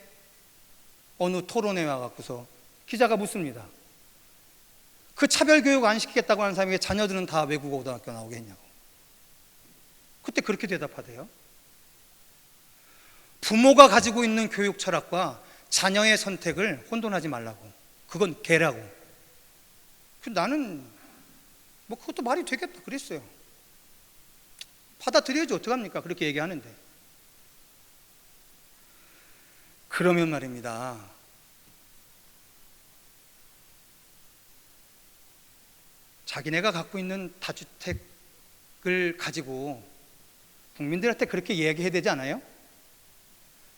A: 어느 토론회 와갖고서 기자가 묻습니다. 그 차별교육 안 시키겠다고 하는 사람에게 자녀들은 다 외국어 고등학교 나오게 했냐고. 그때 그렇게 대답하대요. 부모가 가지고 있는 교육 철학과 자녀의 선택을 혼돈하지 말라고. 그건 개라고. 나는 뭐 그것도 말이 되겠다 그랬어요. 받아들여야지 어떡합니까? 그렇게 얘기하는데. 그러면 말입니다, 자기네가 갖고 있는 다주택을 가지고 국민들한테 그렇게 얘기해야 되지 않아요?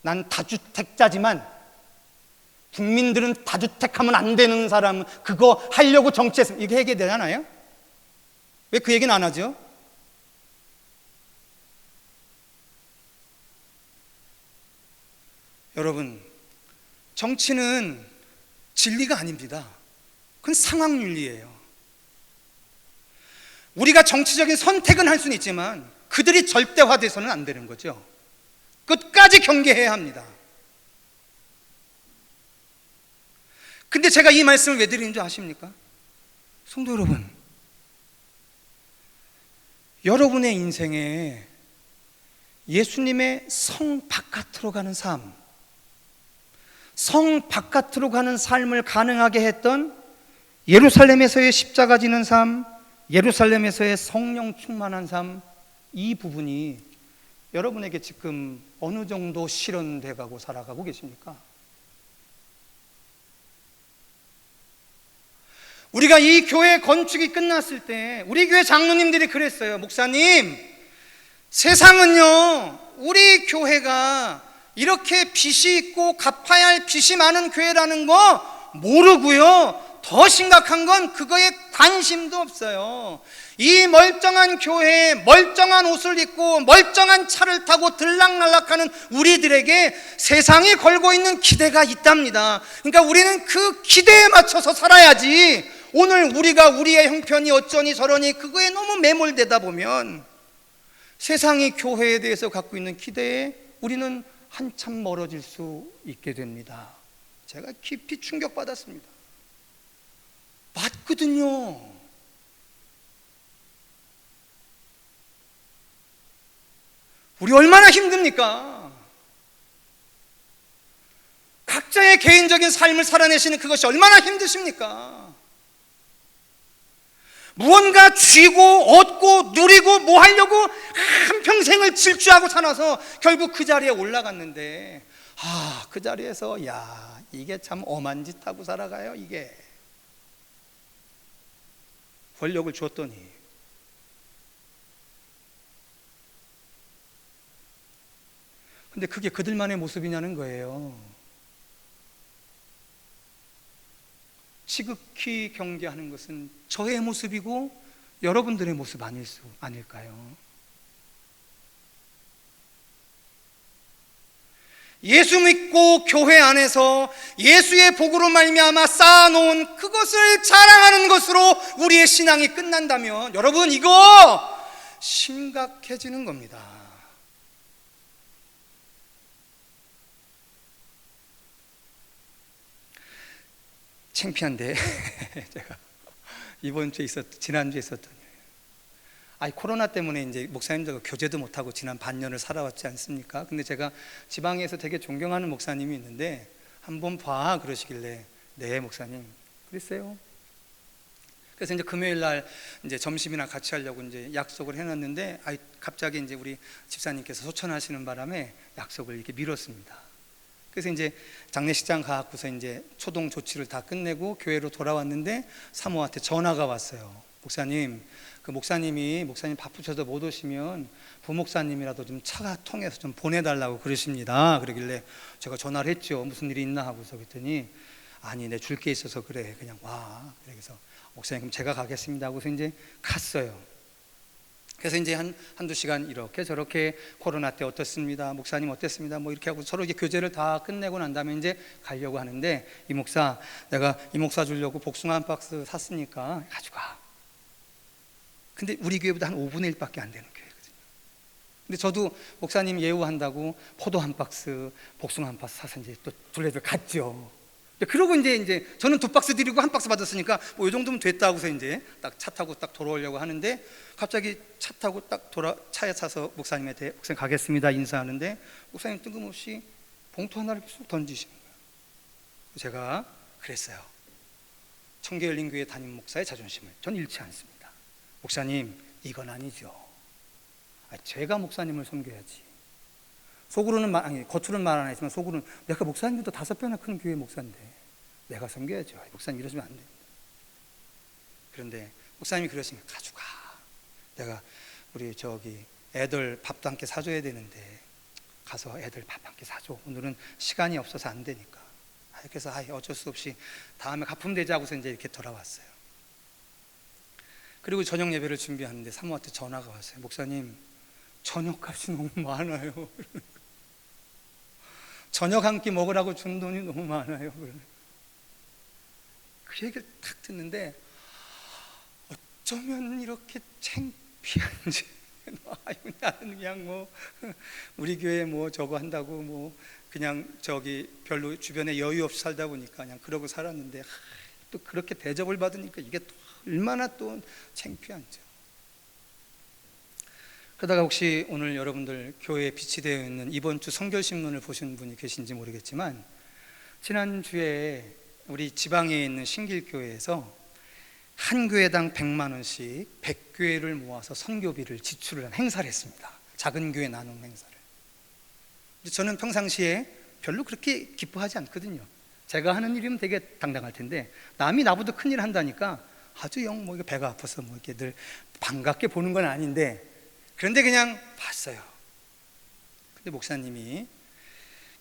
A: 난 다주택자지만 국민들은 다주택하면 안 되는 사람, 그거 하려고 정치했어, 이렇게 얘기해야 되잖아요? 왜 그 얘기는 안 하죠? 여러분, 정치는 진리가 아닙니다. 그건 상황윤리예요. 우리가 정치적인 선택은 할 수는 있지만 그들이 절대화돼서는 안 되는 거죠. 끝까지 경계해야 합니다. 근데 제가 이 말씀을 왜 드리는 줄 아십니까? 성도 여러분, 여러분의 인생에 예수님의 성 바깥으로 가는 삶, 성 바깥으로 가는 삶을 가능하게 했던 예루살렘에서의 십자가 지는 삶, 예루살렘에서의 성령 충만한 삶, 이 부분이 여러분에게 지금 어느 정도 실현돼 가고 살아가고 계십니까? 우리가 이 교회 건축이 끝났을 때 우리 교회 장로님들이 그랬어요. 목사님, 세상은요 우리 교회가 이렇게 빚이 있고 갚아야 할 빚이 많은 교회라는 거 모르고요, 더 심각한 건 그거에 관심도 없어요. 이 멀쩡한 교회에 멀쩡한 옷을 입고 멀쩡한 차를 타고 들락날락하는 우리들에게 세상이 걸고 있는 기대가 있답니다. 그러니까 우리는 그 기대에 맞춰서 살아야지, 오늘 우리가 우리의 형편이 어쩌니 저러니 그거에 너무 매몰되다 보면 세상이 교회에 대해서 갖고 있는 기대에 우리는 한참 멀어질 수 있게 됩니다. 제가 깊이 충격받았습니다. 맞거든요. 우리 얼마나 힘듭니까? 각자의 개인적인 삶을 살아내시는 그것이 얼마나 힘드십니까? 무언가 쥐고 얻고 누리고 뭐 하려고 한평생을 질주하고 살아서 결국 그 자리에 올라갔는데, 그 자리에서 이게 참 엄한 짓 하고 살아가요. 이게 권력을 줬더니 근데 그게 그들만의 모습이냐는 거예요. 지극히 경계하는 것은 저의 모습이고 여러분들의 모습 아닐까요? 예수 믿고 교회 안에서 예수의 복으로 말미암아 쌓아놓은 그것을 자랑하는 것으로 우리의 신앙이 끝난다면 여러분, 이거 심각해지는 겁니다. 창피한데 제가 지난주에 있었던 일이에요. 코로나 때문에 이제 목사님들과 교제도 못하고 지난 반년을 살아왔지 않습니까? 근데 제가 지방에서 되게 존경하는 목사님이 있는데 한번 봐 그러시길래, 네 목사님 그랬어요. 그래서 이제 금요일 날 이제 점심이나 같이 하려고 이제 약속을 해놨는데 갑자기 이제 우리 집사님께서 소천하시는 바람에 약속을 이렇게 미뤘습니다. 그래서 이제 장례식장 가고서 이제 초동 조치를 다 끝내고 교회로 돌아왔는데 사모한테 전화가 왔어요. 목사님, 목사님 바쁘셔서 못 오시면 부목사님이라도 좀 차가 통해서 좀 보내달라고 그러십니다. 그러길래 제가 전화를 했죠. 무슨 일이 있나 하고서. 그랬더니 아니, 내 줄 게 있어서 그래, 그냥 와. 그래서 목사님 그럼 제가 가겠습니다 하고서 이제 갔어요. 그래서 이제 한두 시간 이렇게 저렇게 코로나 때 어떻습니다, 목사님 어땠습니다, 뭐 이렇게 하고 서로 이제 교제를 다 끝내고 난 다음에 이제 가려고 하는데, 이 목사, 내가 이 목사 주려고 복숭아 한 박스 샀으니까 가져가. 근데 우리 교회보다 한 5분의 1밖에 안 되는 교회거든요. 근데 저도 목사님 예우한다고 포도 한 박스, 복숭아 한 박스 사서 이제 또 둘레들 갔죠. 그러고 이제 저는 2박스 드리고 1박스 받았으니까 뭐 이 정도면 됐다 하고서 이제 딱 차 타고 딱 돌아오려고 하는데, 갑자기 차 타고 딱 차에 차서 목사님한테 목사님 가겠습니다 인사하는데, 목사님 뜬금없이 봉투 하나를 쑥 던지시는 거예요. 제가 그랬어요. 청계열린교회 담임 목사의 자존심을 전 잃지 않습니다. 목사님, 이건 아니죠. 제가 목사님을 섬겨야지. 속으로는 겉으로는 말 안 했지만 속으로는 내가 목사님보다 5배나 큰 교회 목사인데 내가 섬겨야죠. 목사님 이러시면 안 됩니다. 그런데 목사님이 그러시니까 가져가. 내가 우리 애들 밥도 함께 사줘야 되는데 가서 애들 밥 함께 사줘. 오늘은 시간이 없어서 안 되니까. 그래서 어쩔 수 없이 다음에 갚으면 하고서 이제 이렇게 돌아왔어요. 그리고 저녁 예배를 준비하는데 사모한테 전화가 왔어요. 목사님, 저녁값이 너무 많아요. 저녁 한 끼 먹으라고 준 돈이 너무 많아요. 그 얘기를 딱 듣는데 어쩌면 이렇게 창피한지. 아유, 나는 그냥 뭐 우리 교회 뭐 저거 한다고 뭐 그냥 저기 별로 주변에 여유 없이 살다 보니까 그냥 그러고 살았는데, 또 그렇게 대접을 받으니까 이게 또 얼마나 또 창피한지. 그러다가 혹시 오늘 여러분들 교회에 비치되어 있는 이번 주 성결신문을 보신 분이 계신지 모르겠지만, 지난주에 우리 지방에 있는 신길교회에서 한 교회당 100만 원씩 100교회를 모아서 선교비를 지출을 한 행사를 했습니다. 작은 교회 나눔 행사를. 저는 평상시에 별로 그렇게 기뻐하지 않거든요. 제가 하는 일이면 되게 당당할 텐데, 남이 나보다 큰일 한다니까 아주 영 뭐 배가 아파서 뭐 이렇게 늘 반갑게 보는 건 아닌데, 그런데 그냥 봤어요. 근데 목사님이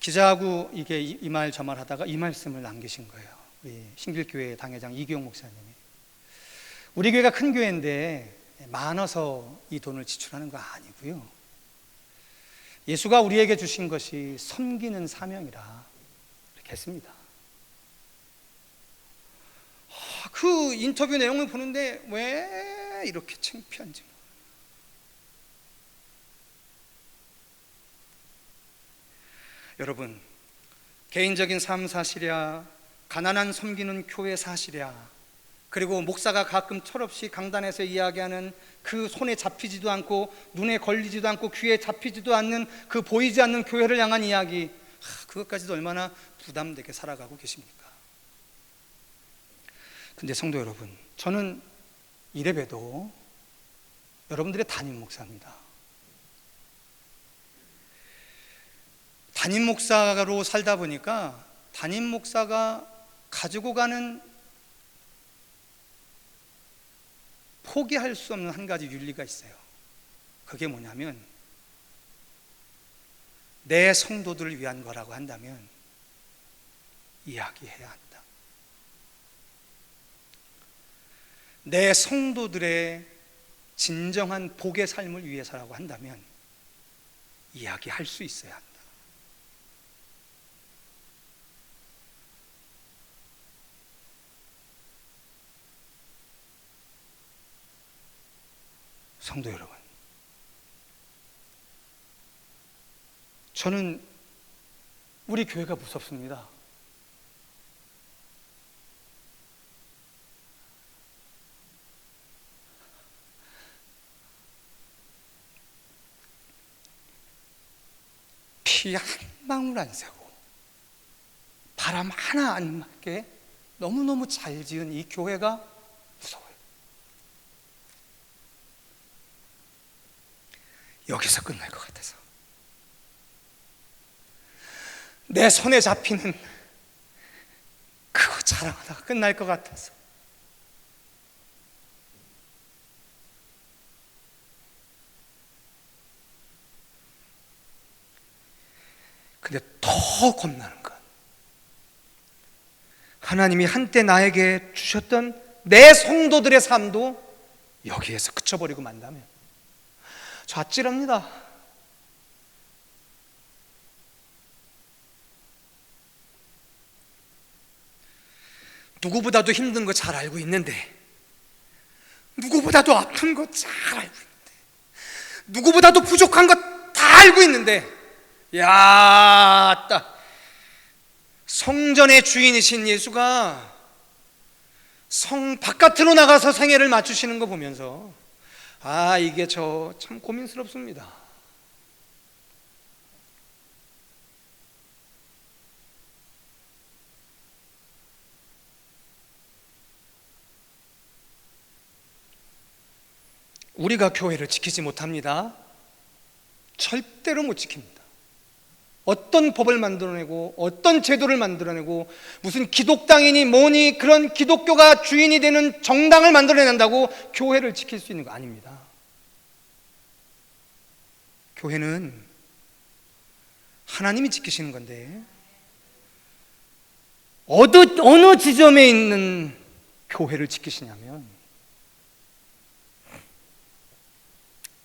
A: 기자하고 이게 이 말 저 말 하다가 이 말씀을 남기신 거예요. 우리 신길교회 당회장 이기용 목사님이, 우리 교회가 큰 교회인데 많아서 이 돈을 지출하는 거 아니고요, 예수가 우리에게 주신 것이 섬기는 사명이라 이렇게 했습니다. 그 인터뷰 내용을 보는데 왜 이렇게 창피한지. 여러분, 개인적인 삶 사실이야, 가난한 섬기는 교회 사실이야, 그리고 목사가 가끔 철없이 강단에서 이야기하는 그 손에 잡히지도 않고 눈에 걸리지도 않고 귀에 잡히지도 않는 그 보이지 않는 교회를 향한 이야기, 그것까지도 얼마나 부담되게 살아가고 계십니까? 근데 성도 여러분, 저는 이래봬도 여러분들의 담임 목사입니다. 담임 목사로 살다 보니까 담임 목사가 가지고 가는 포기할 수 없는 한 가지 윤리가 있어요. 그게 뭐냐면, 내 성도들을 위한 거라고 한다면 이야기해야 한다. 내 성도들의 진정한 복의 삶을 위해서라고 한다면 이야기할 수 있어야 한다. 성도 여러분, 저는 우리 교회가 무섭습니다. 피 한 방울 안 새고 바람 하나 안 맞게 너무너무 잘 지은 이 교회가 무서워요. 여기서 끝날 것 같아서, 내 손에 잡히는 그거 자랑하다가 끝날 것 같아서. 근데 더 겁나는 건, 하나님이 한때 나에게 주셨던 내 성도들의 삶도 여기에서 그쳐버리고 만다면 저 아찔합니다. 누구보다도 힘든 거 잘 알고 있는데, 누구보다도 아픈 거 잘 알고 있는데, 누구보다도 부족한 거 다 알고 있는데, 야, 딱 성전의 주인이신 예수가 성 바깥으로 나가서 생애를 맞추시는 거 보면서, 이게 저 참 고민스럽습니다. 우리가 교회를 지키지 못합니다. 절대로 못 지킵니다. 어떤 법을 만들어내고 어떤 제도를 만들어내고 무슨 기독당이니 뭐니 그런 기독교가 주인이 되는 정당을 만들어낸다고 교회를 지킬 수 있는 거 아닙니다. 교회는 하나님이 지키시는 건데, 어느 지점에 있는 교회를 지키시냐면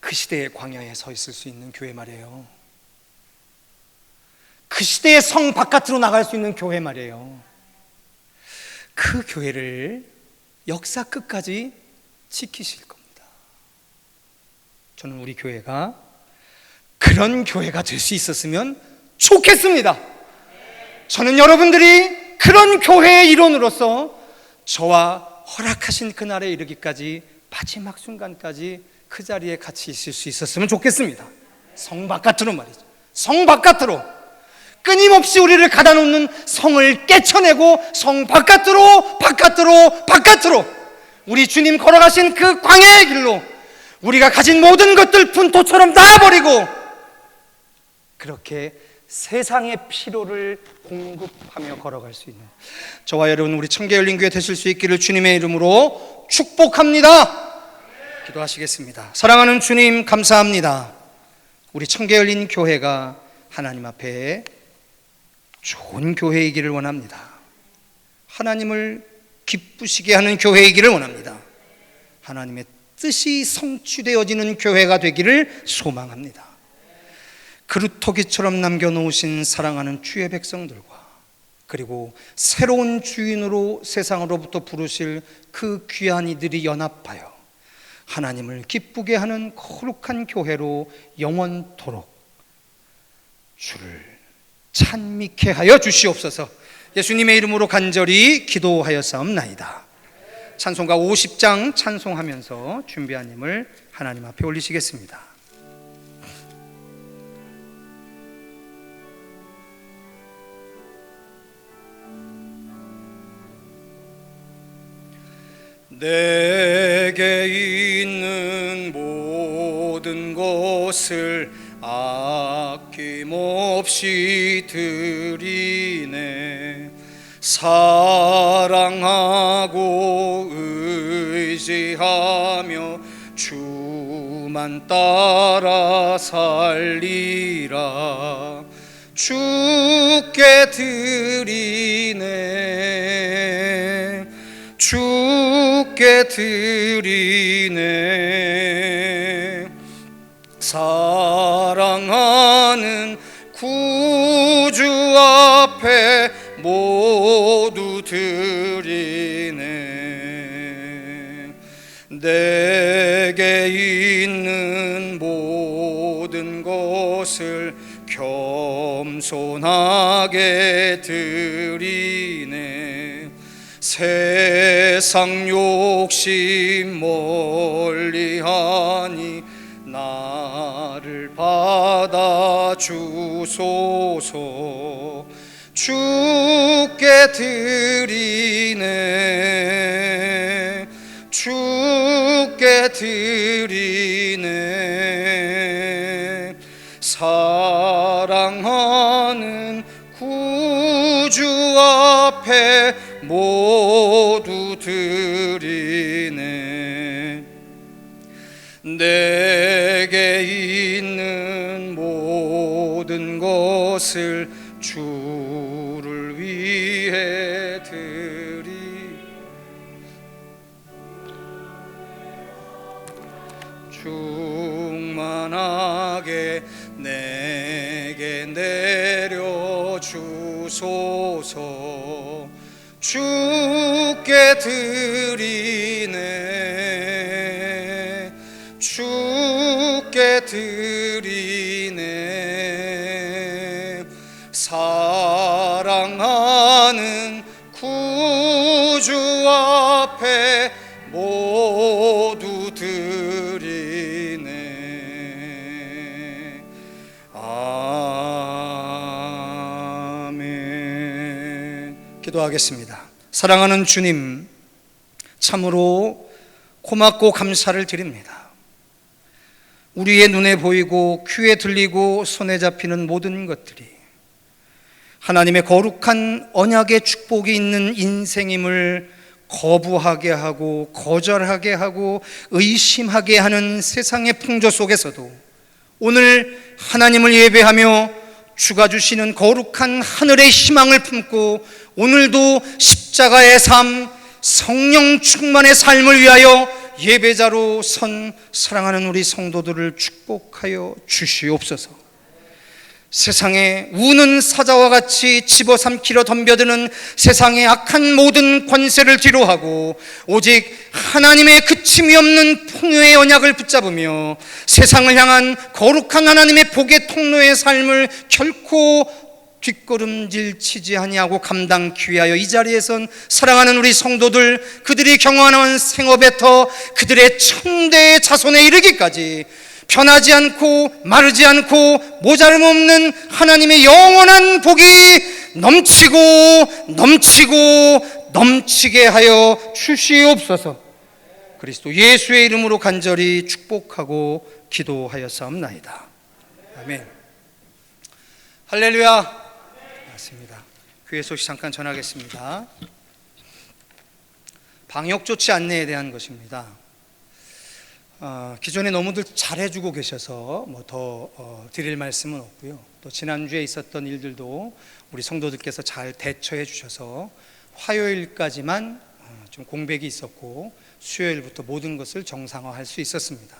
A: 그 시대의 광야에 서 있을 수 있는 교회 말이에요. 그 시대의 성 바깥으로 나갈 수 있는 교회 말이에요. 그 교회를 역사 끝까지 지키실 겁니다. 저는 우리 교회가 그런 교회가 될 수 있었으면 좋겠습니다. 저는 여러분들이 그런 교회의 일원으로서 저와 허락하신 그날에 이르기까지 마지막 순간까지 그 자리에 같이 있을 수 있었으면 좋겠습니다. 성 바깥으로 말이죠. 성 바깥으로 끊임없이 우리를 가다 놓는 성을 깨쳐내고 성 바깥으로 우리 주님 걸어가신 그 광야의 길로 우리가 가진 모든 것들 분토처럼 다 버리고 그렇게 세상의 필요를 공급하며 걸어갈 수 있는 저와 여러분 우리 청계열린교회 되실 수 있기를 주님의 이름으로 축복합니다. 기도하시겠습니다. 사랑하는 주님, 감사합니다. 우리 청계열린교회가 하나님 앞에 좋은 교회이기를 원합니다. 하나님을 기쁘시게 하는 교회이기를 원합니다. 하나님의 뜻이 성취되어지는 교회가 되기를 소망합니다. 그루터기처럼 남겨놓으신 사랑하는 주의 백성들과 그리고 새로운 주인으로 세상으로부터 부르실 그 귀한 이들이 연합하여 하나님을 기쁘게 하는 거룩한 교회로 영원토록 주를 찬미케 하여 주시옵소서. 예수님의 이름으로 간절히 기도하였사옵나이다. 찬송가 50장 찬송하면서 준비한 힘을 하나님 앞에 올리시겠습니다. 내게 있는 모든 것을 아낌없이 드리네. 사랑하고 의지하며 주만 따라 살리라. 주께 드리네. 주께 드리네. 사랑하는 구주 앞에 모두 드리네. 내게 있는 모든 것을 겸손하게 드리네. 세상 욕심 멀리하니 나를 받아 주소서. 주께 드리네. 주께 드리네. 사랑하는 구주 앞에 모두 드리네. 내게 있는 모든 것을 주를 위해 충만하게 내게 내려주소서. 주께 드리네. 주께 드리네. 사랑하는 구주 앞에 모두 드리네. 아멘. 기도하겠습니다. 사랑하는 주님, 참으로 고맙고 감사를 드립니다. 우리의 눈에 보이고 귀에 들리고 손에 잡히는 모든 것들이 하나님의 거룩한 언약의 축복이 있는 인생임을 거부하게 하고 거절하게 하고 의심하게 하는 세상의 풍조 속에서도 오늘 하나님을 예배하며 주가 주시는 거룩한 하늘의 희망을 품고 오늘도 십자가의 삶, 성령 충만의 삶을 위하여 예배자로 선 사랑하는 우리 성도들을 축복하여 주시옵소서. 세상에 우는 사자와 같이 집어삼키려 덤벼드는 세상의 악한 모든 권세를 뒤로하고 오직 하나님의 그침이 없는 풍요의 언약을 붙잡으며 세상을 향한 거룩한 하나님의 복의 통로의 삶을 결코 뒷걸음질 치지 아니하고 감당케 위하여 이 자리에 선 사랑하는 우리 성도들, 그들이 경험하는 생업에 터 그들의 천대의 자손에 이르기까지 변하지 않고 마르지 않고 모자름 없는 하나님의 영원한 복이 넘치고 넘치고 넘치게 하여 주시옵소서. 그리스도 예수의 이름으로 간절히 축복하고 기도하였사옵나이다. 아멘. 할렐루야. 맞습니다. 교회 소식 잠깐 전하겠습니다. 방역 조치 안내에 대한 것입니다. 기존에 너무들 잘해주고 계셔서 뭐 더 드릴 말씀은 없고요. 또 지난주에 있었던 일들도 우리 성도들께서 잘 대처해 주셔서 화요일까지만 좀 공백이 있었고 수요일부터 모든 것을 정상화할 수 있었습니다.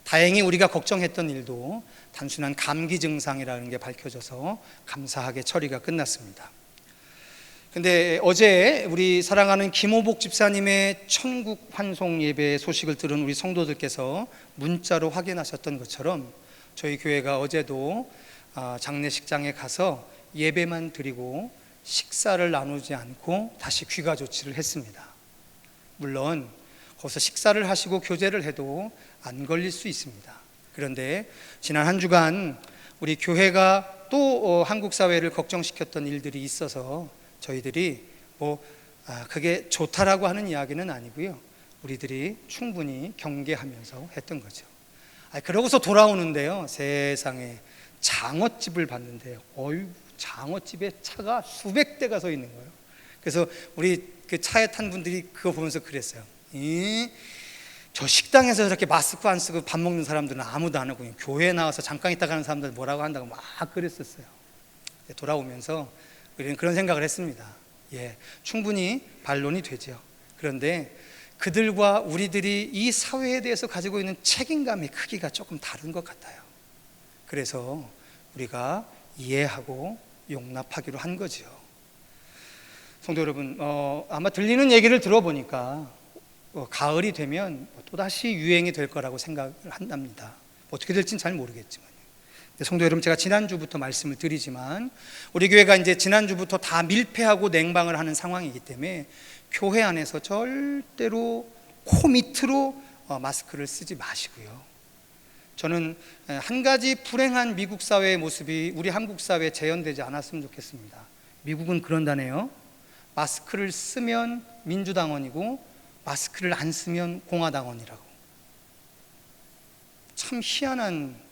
A: 다행히 우리가 걱정했던 일도 단순한 감기 증상이라는 게 밝혀져서 감사하게 처리가 끝났습니다. 근데 어제 우리 사랑하는 김호복 집사님의 천국 환송 예배 소식을 들은 우리 성도들께서 문자로 확인하셨던 것처럼 저희 교회가 어제도 장례식장에 가서 예배만 드리고 식사를 나누지 않고 다시 귀가 조치를 했습니다. 물론 거기서 식사를 하시고 교제를 해도 안 걸릴 수 있습니다. 그런데 지난 한 주간 우리 교회가 또 한국 사회를 걱정시켰던 일들이 있어서 저희들이 그게 좋다라고 하는 이야기는 아니고요. 우리들이 충분히 경계하면서 했던 거죠. 그러고서 돌아오는데요. 세상에 장어집을 봤는데요. 장어집에 차가 수백 대가 서 있는 거예요. 그래서 우리 그 차에 탄 분들이 그거 보면서 그랬어요. 저 식당에서 저렇게 마스크 안 쓰고 밥 먹는 사람들은 아무도 안 하고 교회에 나와서 잠깐 있다 가는 사람들 뭐라고 한다고 막 그랬었어요. 돌아오면서 우리는 그런 생각을 했습니다. 충분히 반론이 되죠. 그런데 그들과 우리들이 이 사회에 대해서 가지고 있는 책임감의 크기가 조금 다른 것 같아요. 그래서 우리가 이해하고 용납하기로 한 거죠. 성도 여러분, 아마 들리는 얘기를 들어보니까 가을이 되면 또다시 유행이 될 거라고 생각을 한답니다. 어떻게 될지는 잘 모르겠지만, 성도 여러분, 제가 지난주부터 말씀을 드리지만 우리 교회가 이제 지난주부터 다 밀폐하고 냉방을 하는 상황이기 때문에 교회 안에서 절대로 코 밑으로 마스크를 쓰지 마시고요. 저는 한 가지 불행한 미국 사회의 모습이 우리 한국 사회에 재현되지 않았으면 좋겠습니다. 미국은 그런다네요. 마스크를 쓰면 민주당원이고 마스크를 안 쓰면 공화당원이라고. 참 희한한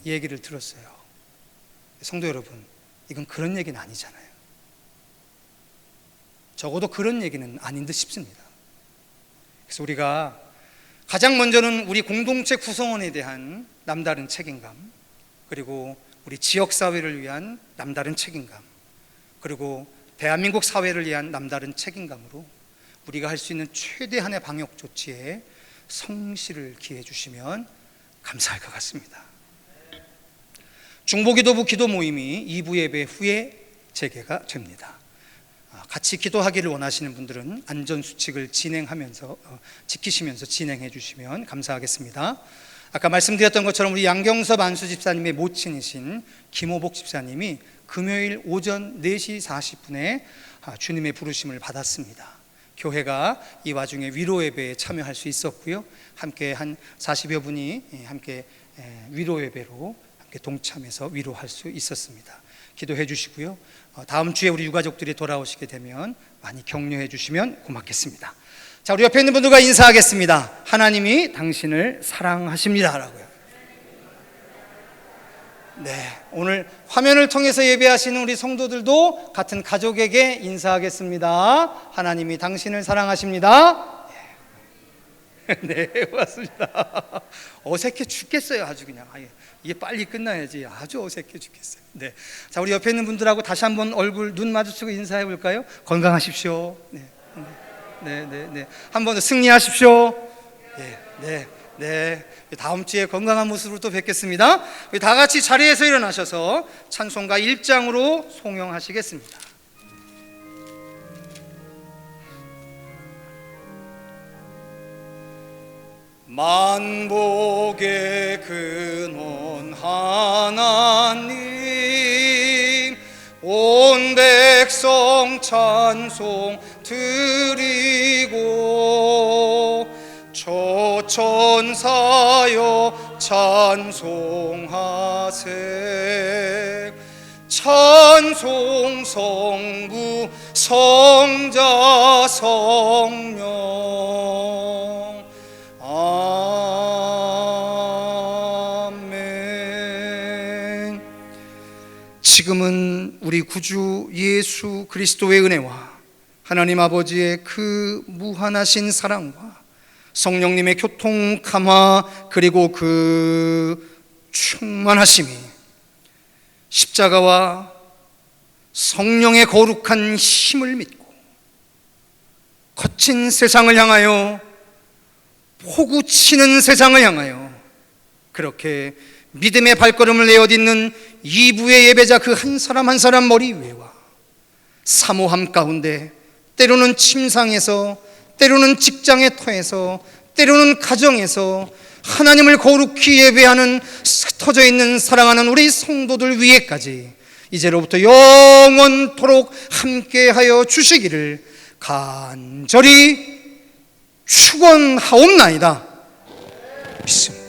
A: 얘기를 들었어요. 성도 여러분, 이건 그런 얘기는 아니잖아요. 적어도 그런 얘기는 아닌 듯 싶습니다. 그래서 우리가 가장 먼저는 우리 공동체 구성원에 대한 남다른 책임감, 그리고 우리 지역사회를 위한 남다른 책임감, 그리고 대한민국 사회를 위한 남다른 책임감으로 우리가 할 수 있는 최대한의 방역 조치에 성실을 기해 주시면 감사할 것 같습니다. 중보기도부 기도 모임이 2부 예배 후에 재개가 됩니다. 같이 기도하기를 원하시는 분들은 안전수칙을 지키시면서 진행해 주시면 감사하겠습니다. 아까 말씀드렸던 것처럼 우리 양경섭 안수 집사님의 모친이신 김호복 집사님이 금요일 오전 4시 40분에 주님의 부르심을 받았습니다. 교회가 이 와중에 위로 예배에 참여할 수 있었고요. 함께 한 40여 분이 함께 위로 예배로 함께 동참해서 위로할 수 있었습니다. 기도해 주시고요. 다음 주에 우리 유가족들이 돌아오시게 되면 많이 격려해 주시면 고맙겠습니다. 자, 우리 옆에 있는 분들과 인사하겠습니다. 하나님이 당신을 사랑하십니다 라고요. 네, 오늘 화면을 통해서 예배하시는 우리 성도들도 같은 가족에게 인사하겠습니다. 하나님이 당신을 사랑하십니다. 네, 고맙습니다. 어색해 죽겠어요. 아주 그냥 이게 빨리 끝나야지. 아주 어색해 죽겠어요. 네, 자, 우리 옆에 있는 분들하고 다시 한번 얼굴 눈 마주치고 인사해 볼까요? 건강하십시오. 네, 네, 네, 네. 한 번 더 승리하십시오. 네, 네, 네. 다음 주에 건강한 모습으로 또 뵙겠습니다. 우리 다 같이 자리에서 일어나셔서 찬송가 1장으로 송영하시겠습니다. 만복의 근원 하나님, 온 백성 찬송 드리고 초천사여 찬송하세. 찬송 성부 성자 성령 아멘. 지금은 우리 구주 예수 그리스도의 은혜와 하나님 아버지의 그 무한하신 사랑과 성령님의 교통 감화 그리고 그 충만하심이 십자가와 성령의 거룩한 힘을 믿고 거친 세상을 향하여 포구치는 세상을 향하여 그렇게 믿음의 발걸음을 내어딛는 이부의 예배자 그 한 사람 한 사람 머리 위에와 사모함 가운데 때로는 침상에서 때로는 직장의 터에서 때로는 가정에서 하나님을 거룩히 예배하는 흩어져 있는 사랑하는 우리 성도들 위에까지 이제로부터 영원토록 함께하여 주시기를 간절히 축원하옵나이다. 믿습니다.